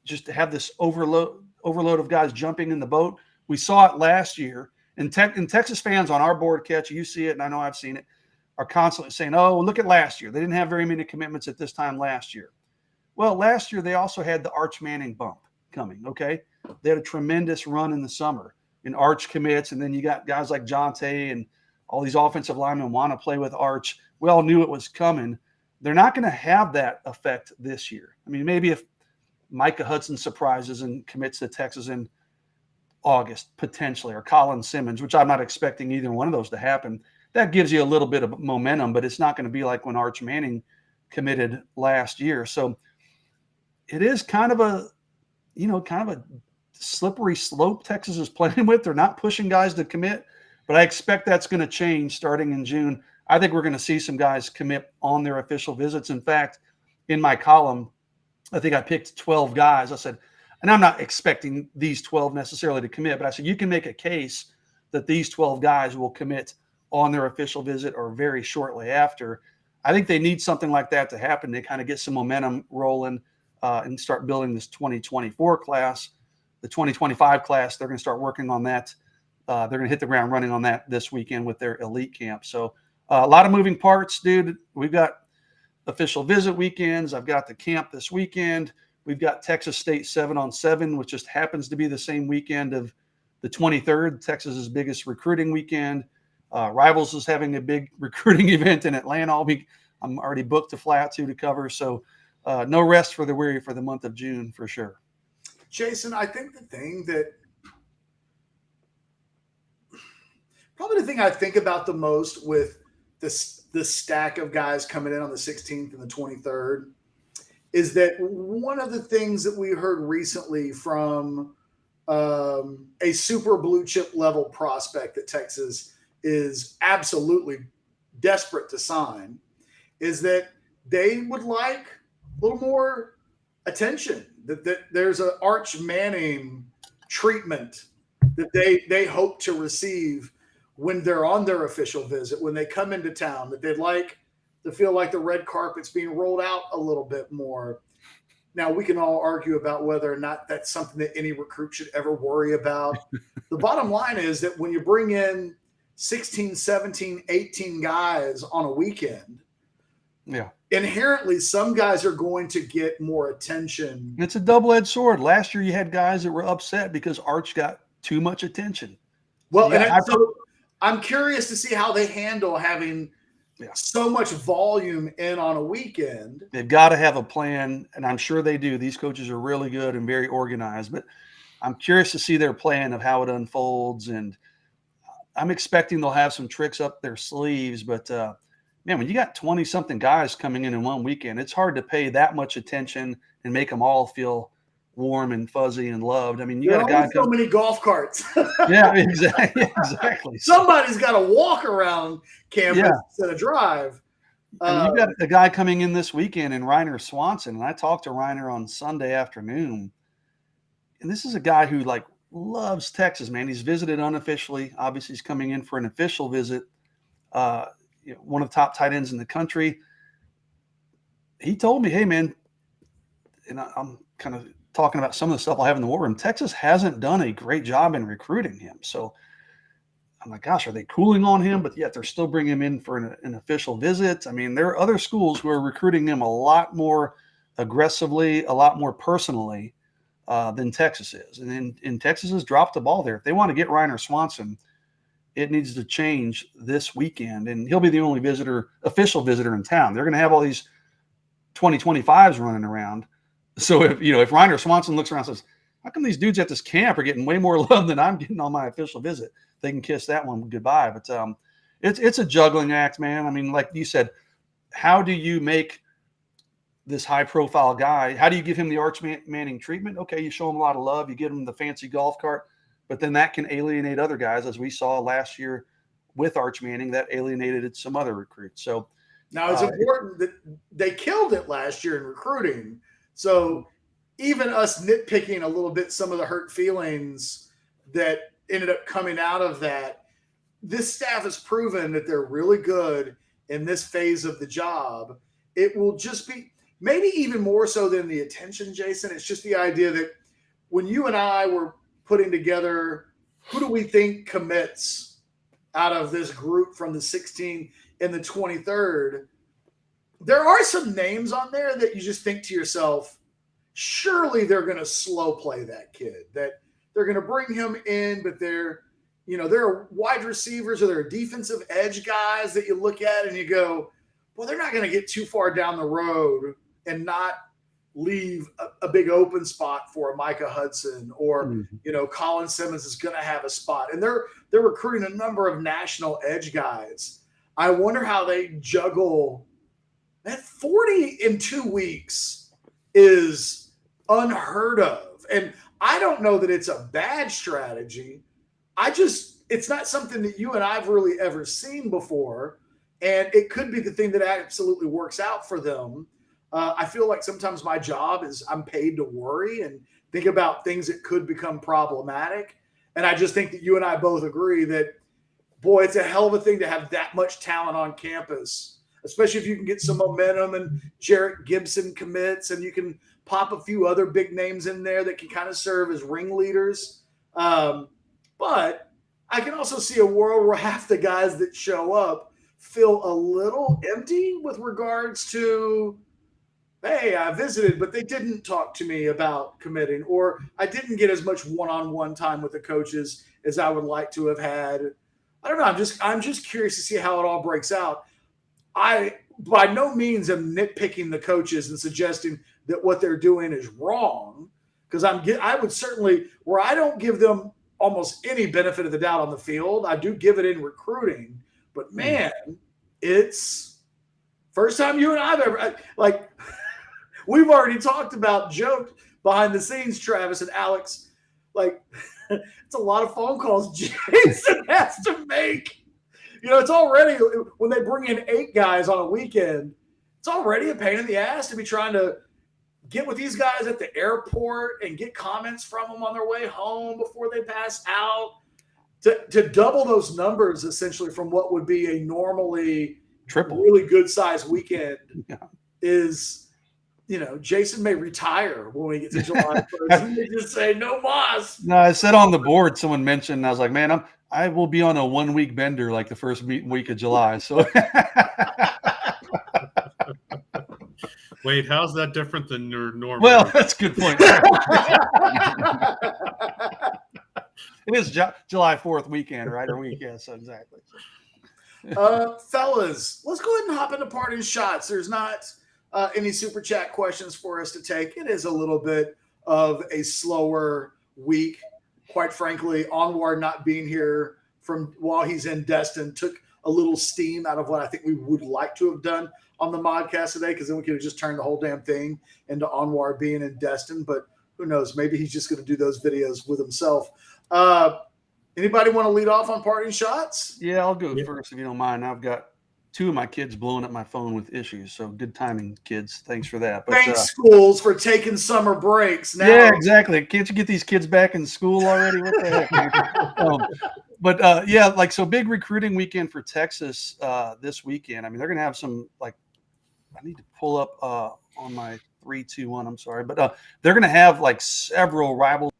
just have this overload of guys jumping in the boat. We saw it last year, and Texas fans on our board, Catch, you see it, and I know I've seen it, are constantly saying, oh, look at last year. They didn't have very many commitments at this time last year. Well, last year they also had the Arch Manning bump coming, okay? They had a tremendous run in the summer in Arch commits, and then you got guys like Jonte and all these offensive linemen want to play with Arch. We all knew it was coming. They're not going to have that effect this year. I mean, maybe if Micah Hudson surprises and commits to Texas in August, potentially, or Colin Simmons, which I'm not expecting either one of those to happen. That gives you a little bit of momentum, but it's not going to be like when Arch Manning committed last year. So it is kind of a slippery slope Texas is playing with. They're not pushing guys to commit, but I expect that's going to change starting in June. I think we're going to see some guys commit on their official visits. In fact, in my column, I think I picked 12 guys. I said, and I'm not expecting these 12 necessarily to commit, but I said, you can make a case that these 12 guys will commit on their official visit or very shortly after. I think they need something like that to happen to kind of get some momentum rolling and start building this 2024 class. The 2025 class, they're going to start working on that. They're going to hit the ground running on that this weekend with their elite camp. So a lot of moving parts, dude. We've got official visit weekends. I've got the camp this weekend. We've got Texas State 7-on-7, which just happens to be the same weekend of the 23rd, Texas's biggest recruiting weekend. Rivals is having a big recruiting event in Atlanta all week. I'm already booked to fly out to cover. So no rest for the weary for the month of June for sure. Jason, I think probably the thing I think about the most with the stack of guys coming in on the 16th and the 23rd is that one of the things that we heard recently from a super blue chip level prospect that Texas is absolutely desperate to sign is that they would like a little more attention, that there's an Arch Manning treatment that they hope to receive when they're on their official visit, when they come into town, that they'd like to feel like the red carpet's being rolled out a little bit more. Now, we can all argue about whether or not that's something that any recruit should ever worry about. The bottom line is that when you bring in 16, 17, 18 guys on a weekend, inherently some guys are going to get more attention. It's a double-edged sword. Last year you had guys that were upset because Arch got too much attention. Well, so I'm curious to see how they handle having so much volume in on a weekend. They've got to have a plan, and I'm sure they do. These coaches are really good and very organized, but I'm curious to see their plan of how it unfolds, and I'm expecting they'll have some tricks up their sleeves. But, man, when you got 20-something guys coming in one weekend, it's hard to pay that much attention and make them all feel warm and fuzzy and loved. I mean, you got a guy so many golf carts. Yeah, exactly. Somebody's got to walk around campus instead of drive. And you got a guy coming in this weekend in Reiner Swanson, and I talked to Reiner on Sunday afternoon, and this is a guy who loves Texas, man. He's visited unofficially. Obviously, he's coming in for an official visit. One of the top tight ends in the country. He told me, hey, man, and I'm kind of talking about some of the stuff I have in the war room. Texas hasn't done a great job in recruiting him. So I'm like, gosh, are they cooling on him? But yet they're still bringing him in for an official visit. I mean, there are other schools who are recruiting him a lot more aggressively, a lot more personally than Texas is. And Texas has dropped the ball there. If they want to get Reiner Swanson, it needs to change this weekend. And he'll be the only official visitor in town. They're going to have all these 2025s running around. So if Reiner Swanson looks around and says, how come these dudes at this camp are getting way more love than I'm getting on my official visit? They can kiss that one goodbye. But it's a juggling act, man. I mean, like you said, how do you make this high-profile guy, how do you give him the Arch Manning treatment? Okay, you show him a lot of love. You give him the fancy golf cart. But then that can alienate other guys, as we saw last year with Arch Manning, that alienated some other recruits. So now it's important that they killed it last year in recruiting. So even us nitpicking a little bit some of the hurt feelings that ended up coming out of that, this staff has proven that they're really good in this phase of the job. It will just be maybe even more so than the attention, Jason. It's just the idea that when you and I were putting together who do we think commits out of this group from the 16 and the 23rd, there are some names on there that you just think to yourself, surely they're going to slow play that kid, that they're going to bring him in, but there are wide receivers or there are defensive edge guys that you look at and you go, well, they're not going to get too far down the road and not leave a big open spot for a Micah Hudson or, Colin Simmons is going to have a spot. And they're recruiting a number of national edge guys. I wonder how they juggle that. 40 in 2 weeks is unheard of. And I don't know that it's a bad strategy. It's not something that you and I've really ever seen before. And it could be the thing that absolutely works out for them. I feel like sometimes my job is I'm paid to worry and think about things that could become problematic. And I just think that you and I both agree that, boy, it's a hell of a thing to have that much talent on campus, especially if you can get some momentum and Jarrett Gibson commits and you can pop a few other big names in there that can kind of serve as ringleaders. But I can also see a world where half the guys that show up feel a little empty with regards to, hey, I visited, but they didn't talk to me about committing, or I didn't get as much one-on-one time with the coaches as I would like to have had. I don't know. I'm just curious to see how it all breaks out. I by no means am nitpicking the coaches and suggesting that what they're doing is wrong, because I would certainly, where I don't give them almost any benefit of the doubt on the field, I do give it in recruiting. But man, it's first time you and I've ever like we've already talked about, joked behind the scenes, Travis and Alex, like it's a lot of phone calls Jason has to make. You know, it's already, when they bring in 8 guys on a weekend, it's already a pain in the ass to be trying to get with these guys at the airport and get comments from them on their way home before they pass out. To double those numbers, essentially, from what would be a normally triple, really good sized weekend is, you know, Jason may retire when we get to July 1st. And they just say, no mas. No, I said on the board, someone mentioned, I was like, man, I will be on a 1-week bender like the first week of July. So Wait, how's that different than your normal? Well, that's a good point. It is July 4th weekend, right? Or week, yes, exactly. Fellas, let's go ahead and hop into parting shots. There's not any super chat questions for us to take. It is a little bit of a slower week. Quite frankly, Anwar not being here from while he's in Destin took a little steam out of what I think we would like to have done on the modcast today, because then we could have just turned the whole damn thing into Anwar being in Destin. But who knows? Maybe he's just going to do those videos with himself. Anybody want to lead off on parting shots? Yeah, I'll go first if you don't mind. I've got 2 of my kids blowing up my phone with issues, so good timing, kids. Thanks for that. But, thanks, schools, for taking summer breaks. Now, yeah, exactly. Can't you get these kids back in school already? What the heck? Yeah, like, so big recruiting weekend for Texas this weekend. I mean, they're going to have some, like, I need to pull up on my 3-2-1. I'm sorry, but they're going to have like several Rivals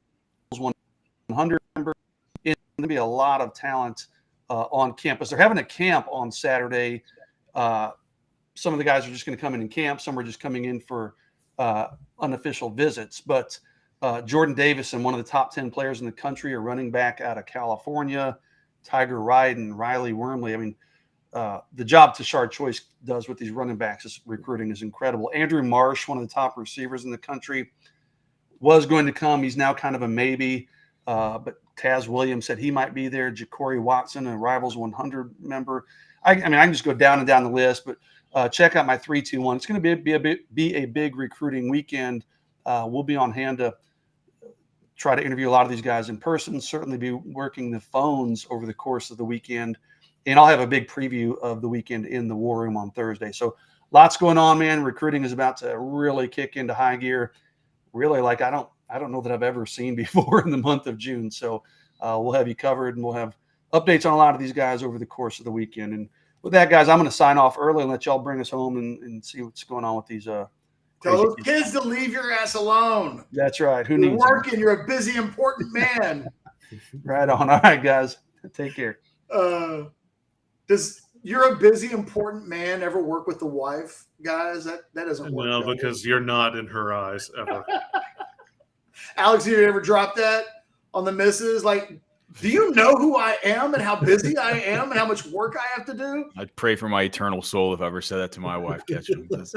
100 members. It's going to be a lot of talent on campus. They're having a camp on Saturday. Some of the guys are just going to come in and camp. Some are just coming in for unofficial visits. But Jordan Davison, one of the top 10 players in the country, a running back out of California, Tiger Wright and Riley Wormley. I mean, the job Tashard Choice does with these running backs recruiting is incredible. Andrew Marsh, one of the top receivers in the country, was going to come. He's now kind of a maybe. But Taz Williams said he might be there. Ja'Cory Watson, a Rivals 100 member. I mean, I can just go down and down the list, but check out my 3-2-1. It's going to be a big recruiting weekend. We'll be on hand to try to interview a lot of these guys in person, certainly be working the phones over the course of the weekend. And I'll have a big preview of the weekend in the War Room on Thursday. So lots going on, man. Recruiting is about to really kick into high gear. Really, like, I don't know that I've ever seen before in the month of June. So we'll have you covered, and we'll have updates on a lot of these guys over the course of the weekend. And with that, guys, I'm going to sign off early and let y'all bring us home and see what's going on with these. Tell those kids to leave your ass alone. That's right. Who You're needs working? them? You're a busy, important man. Right on. All right, guys. Take care. Does you're a busy, important man ever work with the wife, guys? That doesn't work. No, because you're not in her eyes ever. Alex, you ever drop that on the missus? Like, do you know who I am and how busy I am and how much work I have to do? I'd pray for my eternal soul if I ever said that to my wife. Ketchum. I'm just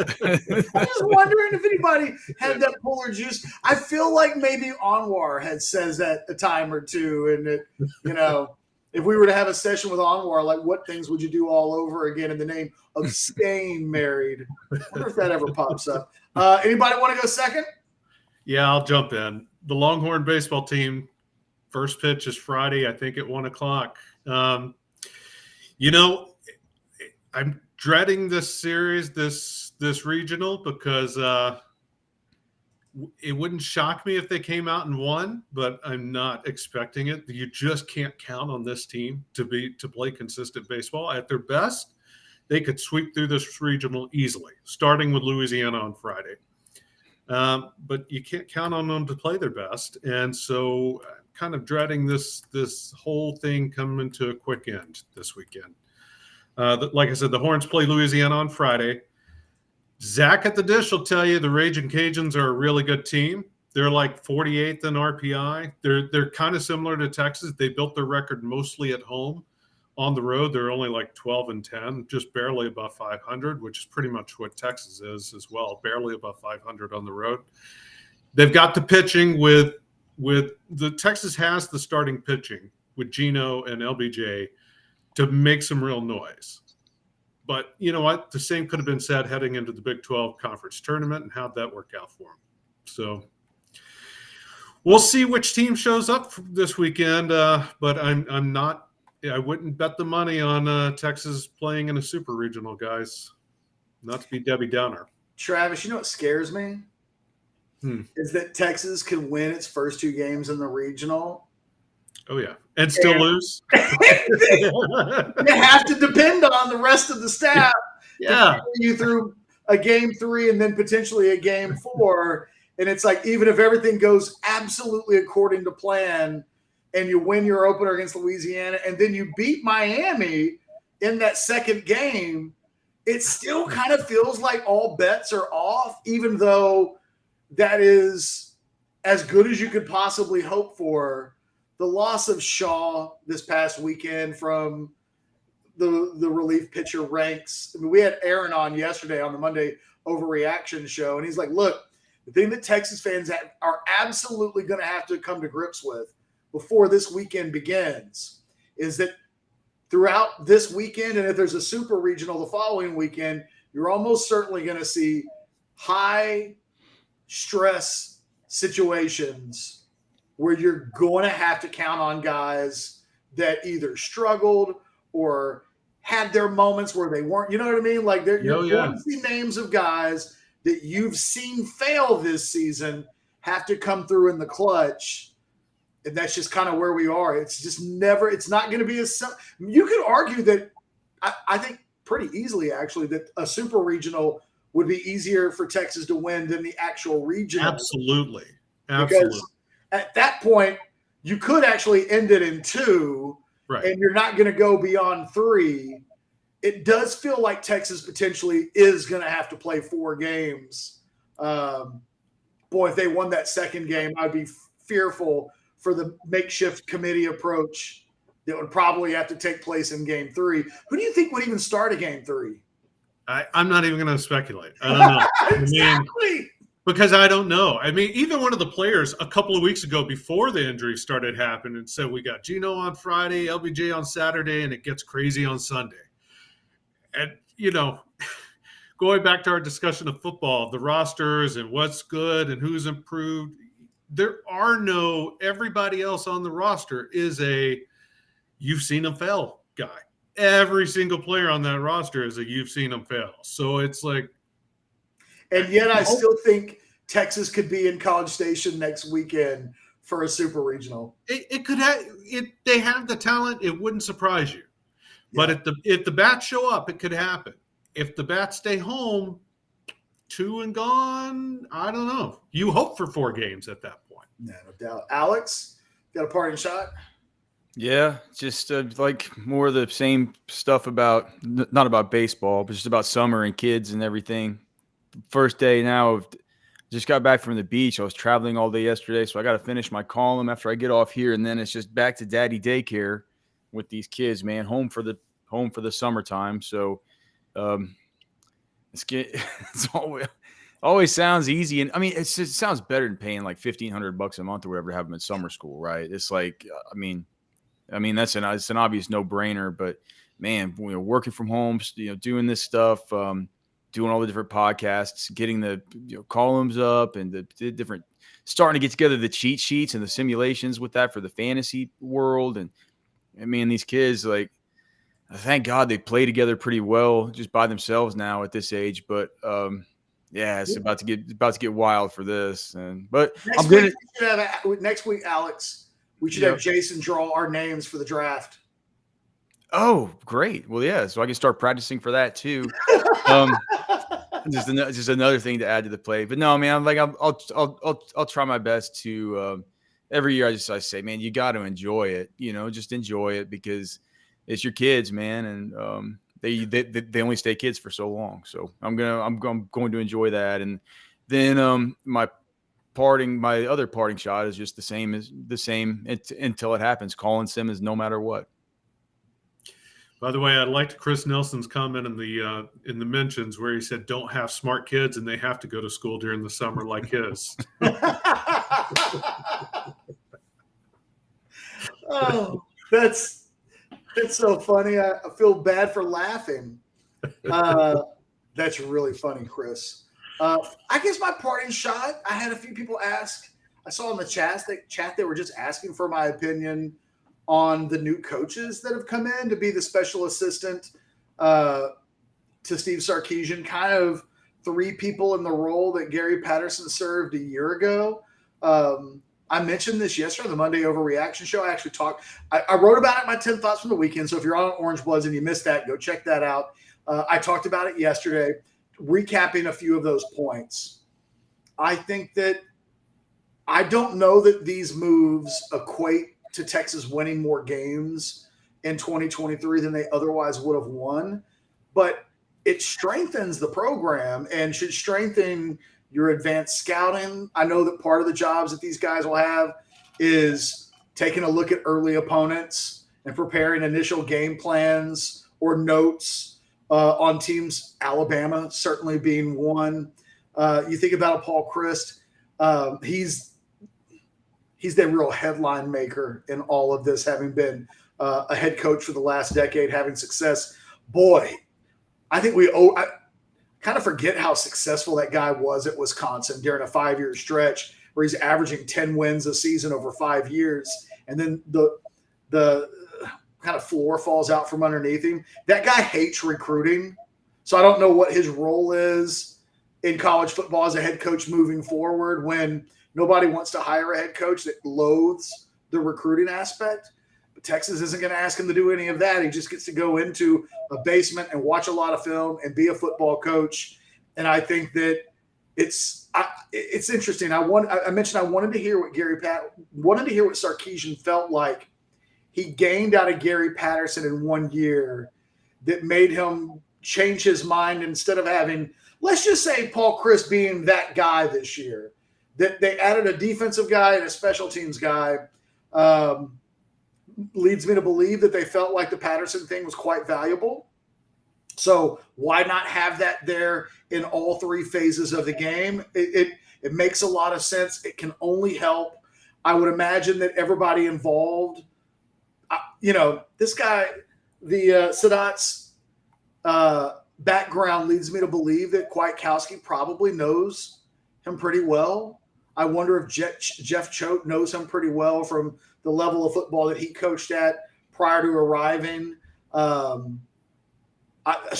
wondering if anybody had that polar juice. I feel like maybe Anwar says that a time or two, and that, you know, if we were to have a session with Anwar, like, what things would you do all over again in the name of staying married? I wonder if that ever pops up. Anybody want to go second? Yeah, I'll jump in. The Longhorn baseball team, first pitch is Friday, I think at 1:00. You know, I'm dreading this series, this regional, because it wouldn't shock me if they came out and won, but I'm not expecting it. You just can't count on this team to play consistent baseball. At their best, they could sweep through this regional easily, starting with Louisiana on Friday. But you can't count on them to play their best. And so I'm kind of dreading this whole thing coming to a quick end this weekend. Like I said, the Horns play Louisiana on Friday. Zach at the dish will tell you the Raging Cajuns are a really good team. They're like 48th in RPI. They're kind of similar to Texas. They built their record mostly at home. On the road, they're only like 12-10, just barely above 500, which is pretty much what Texas is as well, barely above 500 on the road. They've got the pitching with the Texas has the starting pitching with Gino and LBJ to make some real noise. But you know what? The same could have been said heading into the Big 12 conference tournament, and how'd that work out for them? So we'll see which team shows up this weekend. But I'm not. I wouldn't bet the money on Texas playing in a super regional, guys. Not to be Debbie Downer. Travis, you know what scares me? Is that Texas can win its first 2 games in the regional. Oh, yeah. And still lose. You have to depend on the rest of the staff to carry you through a game 3 and then potentially a game 4. And it's like, even if everything goes absolutely according to plan and you win your opener against Louisiana and then you beat Miami in that second game, it still kind of feels like all bets are off, even though that is as good as you could possibly hope for. The loss of Shaw this past weekend from the relief pitcher ranks. I mean, we had Aaron on yesterday on the Monday Overreaction show, and he's like, look, the thing that Texas fans are absolutely going to have to come to grips with before this weekend begins is that throughout this weekend, and if there's a super regional the following weekend, you're almost certainly going to see high stress situations where you're going to have to count on guys that either struggled or had their moments where they weren't, you know what I mean? Like you're going to see names of guys that you've seen fail this season have to come through in the clutch. And that's just kind of where we are. It's just never – it's not going to be as – you could argue that I think pretty easily actually that a super regional would be easier for Texas to win than the actual regional. Absolutely. Because at that point, you could actually end it in 2, right, and you're not going to go beyond 3. It does feel like Texas potentially is going to have to play 4 games. Boy, if they won that second game, I'd be fearful for the makeshift committee approach that would probably have to take place in game 3. Who do you think would even start a game 3? I'm not even going to speculate. I don't know. Exactly. Because I don't know. I mean, even one of the players a couple of weeks ago before the injury started happening said we got Gino on Friday, LBJ on Saturday, and it gets crazy on Sunday. And, you know, going back to our discussion of football, the rosters and what's good and who's improved, there are no – everybody else on the roster is a you've seen them fail guy. Every single player on that roster is a you've seen them fail. So it's like – and yet I still think Texas could be in College Station next weekend for a super regional. It could have – they have the talent. It wouldn't surprise you. Yeah. But if the bats show up, it could happen. If the bats stay home – 2 and gone, I don't know. You hope for 4 games at that point. No doubt. Alex, got a parting shot? Yeah, just like more of the same stuff about not about baseball, but just about summer and kids and everything. First day now, just got back from the beach. I was traveling all day yesterday, so I got to finish my column after I get off here, and then it's just back to daddy daycare with these kids. Man, home for the summertime. So. It's always sounds easy, and I mean, it sounds better than paying like $1,500 a month or whatever to have them in summer school, right? It's like, I mean, it's an obvious no brainer, but man, working from home, doing this stuff, doing all the different podcasts, getting the columns up, and the different, starting to get together the cheat sheets and the simulations with that for the fantasy world, and I mean, these kids like. Thank God they play together pretty well just by themselves now at this age. But yeah, it's about to get wild for this. But next week, Alex, we should have Jason draw our names for the draft. Oh, great! Well, yeah, so I can start practicing for that too. Just another thing to add to the play. But no, man, I'll try my best to. Every year, I say, man, you got to enjoy it. Just enjoy it because. It's your kids, man, and they only stay kids for so long. So I'm going to enjoy that, and then my my other parting shot is just the same until it happens. Calling Simmons no matter what. By the way, I liked Chris Nelson's comment in the mentions where he said, "Don't have smart kids and they have to go to school during the summer like his." Oh, that's so funny. I feel bad for laughing. That's really funny, Chris. I guess my parting shot, I had a few people ask. I saw in the chat they were just asking for my opinion on the new coaches that have come in to be the special assistant to Steve Sarkisian, kind of three people in the role that Gary Patterson served a year ago. I mentioned this yesterday on the Monday Overreaction Show. I actually I wrote about it in my 10 Thoughts from the Weekend. So if you're on Orange Bloods and you missed that, go check that out. I talked about it yesterday, recapping a few of those points. I think that I don't know that these moves equate to Texas winning more games in 2023 than they otherwise would have won, but it strengthens the program and should strengthen your advanced scouting. I know that part of the jobs that these guys will have is taking a look at early opponents and preparing initial game plans or notes on teams, Alabama certainly being one. You think about a Paul Chryst, he's the real headline maker in all of this, having been a head coach for the last decade, having success. Boy, I think I kind of forget how successful that guy was at Wisconsin during a 5-year stretch where he's averaging 10 wins a season over 5 years. And then the kind of floor falls out from underneath him. That guy hates recruiting. So I don't know what his role is in college football as a head coach moving forward when nobody wants to hire a head coach that loathes the recruiting aspect. But Texas isn't going to ask him to do any of that. He just gets to go into a basement and watch a lot of film and be a football coach. And I think that it's interesting. I mentioned I wanted to hear what Sarkisian felt like he gained out of Gary Patterson in 1 year that made him change his mind instead of having, let's just say, Paul Chryst being that guy this year. That they added a defensive guy and a special teams guy leads me to believe that they felt like the Patterson thing was quite valuable. So why not have that there in all three phases of the game? It makes a lot of sense. It can only help. I would imagine that everybody involved, this guy, the Sadat's background leads me to believe that Kwiatkowski probably knows him pretty well. I wonder if Jeff Choate knows him pretty well from the level of football that he coached at prior to arriving. So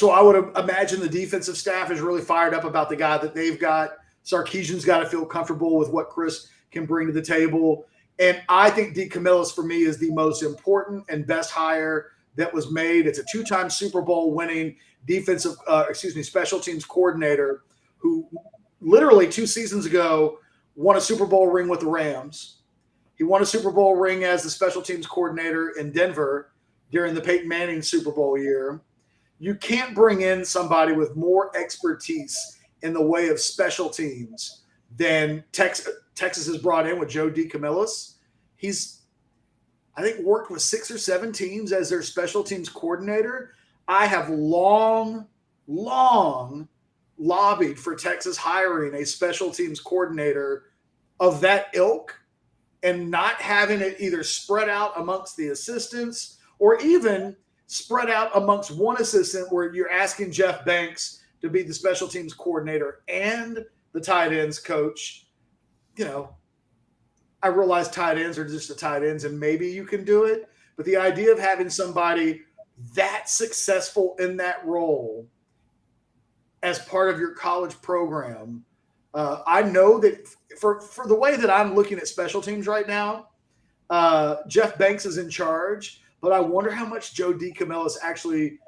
I would imagine the defensive staff is really fired up about the guy that they've got. Sarkisian's got to feel comfortable with what Chris can bring to the table. And I think D. Camillus, for me, is the most important and best hire that was made. It's a 2-time Super Bowl winning special teams coordinator who literally 2 seasons ago won a Super Bowl ring with the Rams. He won a Super Bowl ring as the special teams coordinator in Denver during the Peyton Manning Super Bowl year. You can't bring in somebody with more expertise in the way of special teams than Texas has brought in with Joe DeCamillis. He's, I think, worked with 6 or 7 teams as their special teams coordinator. I have long lobbied for Texas hiring a special teams coordinator of that ilk and not having it either spread out amongst the assistants or even spread out amongst one assistant where you're asking Jeff Banks to be the special teams coordinator and the tight ends coach. I realize tight ends are just the tight ends and maybe you can do it, but the idea of having somebody that successful in that role as part of your college program, I know that for the way that I'm looking at special teams right now, Jeff Banks is in charge, but I wonder how much Joe DeCamillis actually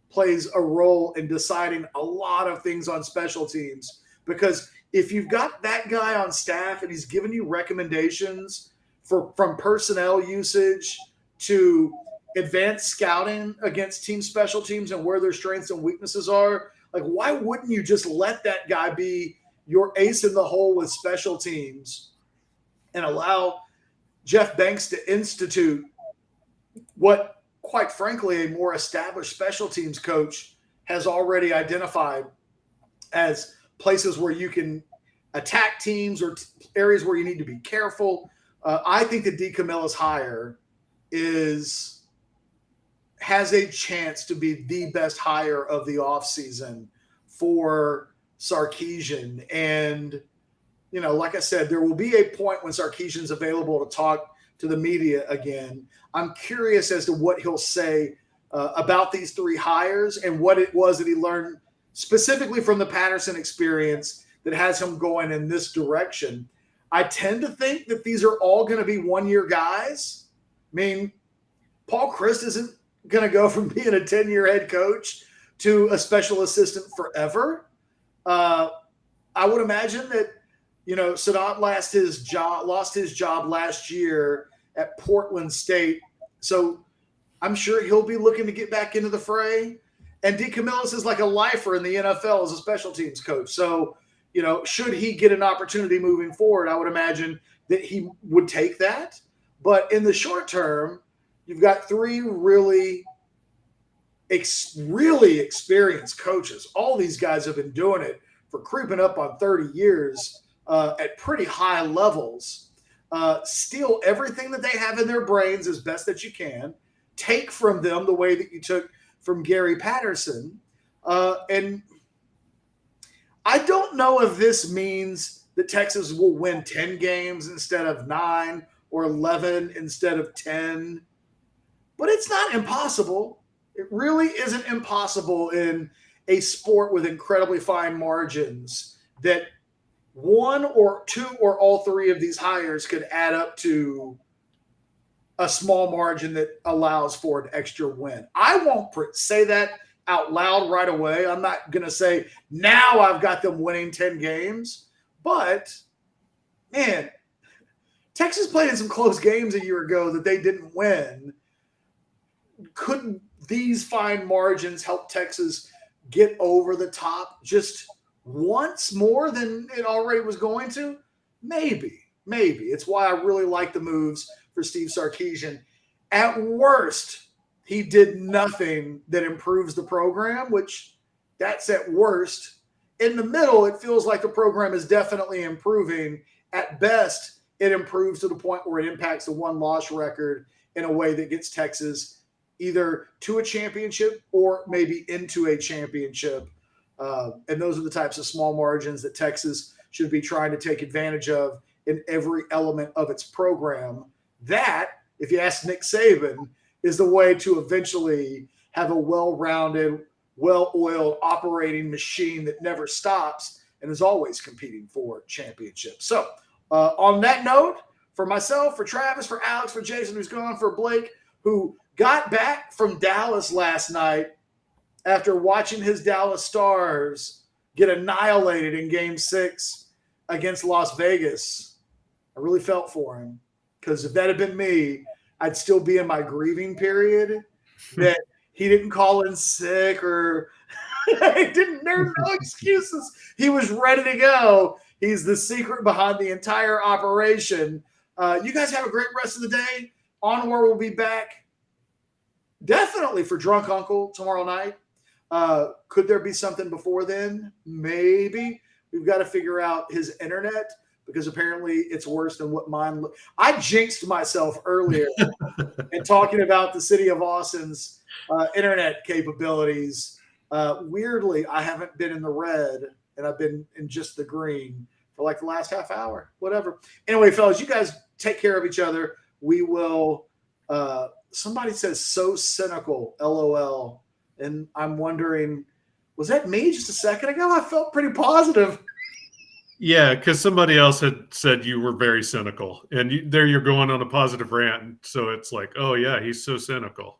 plays a role in deciding a lot of things on special teams. Because if you've got that guy on staff and he's giving you recommendations from personnel usage to advanced scouting against team special teams and where their strengths and weaknesses are, like, why wouldn't you just let that guy be your ace in the hole with special teams and allow Jeff Banks to institute what, quite frankly, a more established special teams coach has already identified as places where you can attack teams or areas where you need to be careful. I think that DeCamilla's hire has a chance to be the best hire of the offseason for Sarkisian. And, you know, like I said, there will be a point when Sarkisian's available to talk to the media again. I'm curious as to what he'll say about these three hires and what it was that he learned specifically from the Patterson experience that has him going in this direction. I tend to think that these are all going to be one-year guys. I mean, Paul Chryst isn't going to go from being a 10-year head coach to a special assistant forever. I would imagine that, you know, Sadat lost his job last year at Portland State. So I'm sure he'll be looking to get back into the fray. And DeCamillis is like a lifer in the NFL as a special teams coach. So, you know, should he get an opportunity moving forward, I would imagine that he would take that. But in the short term, you've got three really experienced coaches. All these guys have been doing it for creeping up on 30 years at pretty high levels. Steal everything that they have in their brains as best that you can. Take from them the way that you took from Gary Patterson. And I don't know if this means that Texas will win 10 games instead of 9 or 11 instead of 10. But it's not impossible. It really isn't impossible in a sport with incredibly fine margins that one or two or all three of these hires could add up to a small margin that allows for an extra win. I won't say that out loud right away. I'm not going to say, now I've got them winning 10 games. But, man, Texas played in some close games a year ago that they didn't win. Couldn't these fine margins help Texas get over the top just once more than it already was going to? Maybe. It's why I really like the moves for Steve Sarkisian. At worst, he did nothing that improves the program, which that's at worst. In the middle, it feels like the program is definitely improving. At best, it improves to the point where it impacts the one-loss record in a way that gets Texas either to a championship or maybe into a championship. And those are the types of small margins that Texas should be trying to take advantage of in every element of its program. That, if you ask Nick Saban, is the way to eventually have a well-rounded, well-oiled operating machine that never stops and is always competing for championships. So on that note, for myself, for Travis, for Alex, for Jason, who's gone, for Blake, who got back from Dallas last night after watching his Dallas Stars get annihilated in Game 6 against Las Vegas. I really felt for him, because if that had been me, I'd still be in my grieving period that he didn't call in sick or there were no excuses. He was ready to go. He's the secret behind the entire operation. You guys have a great rest of the day. Onward will be back definitely for Drunk Uncle tomorrow night. Could there be something before then? Maybe. We've got to figure out his internet, because apparently it's worse than what mine looked. I jinxed myself earlier in talking about the city of Austin's internet capabilities. Weirdly, I haven't been in the red, and I've been in just the green for like the last half hour, whatever. Anyway, fellas, you guys take care of each other. We will somebody says so cynical, LOL. And I'm wondering, was that me just a second ago? I felt pretty positive. Yeah, because somebody else had said you were very cynical, and there you're going on a positive rant. So it's like, oh yeah, he's so cynical.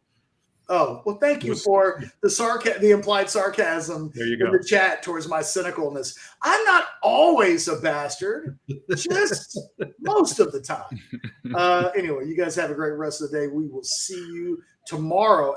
Oh, well, thank you for the implied sarcasm in the chat towards my cynicalness. I'm not always a bastard, just most of the time. Anyway, you guys have a great rest of the day. We will see you tomorrow.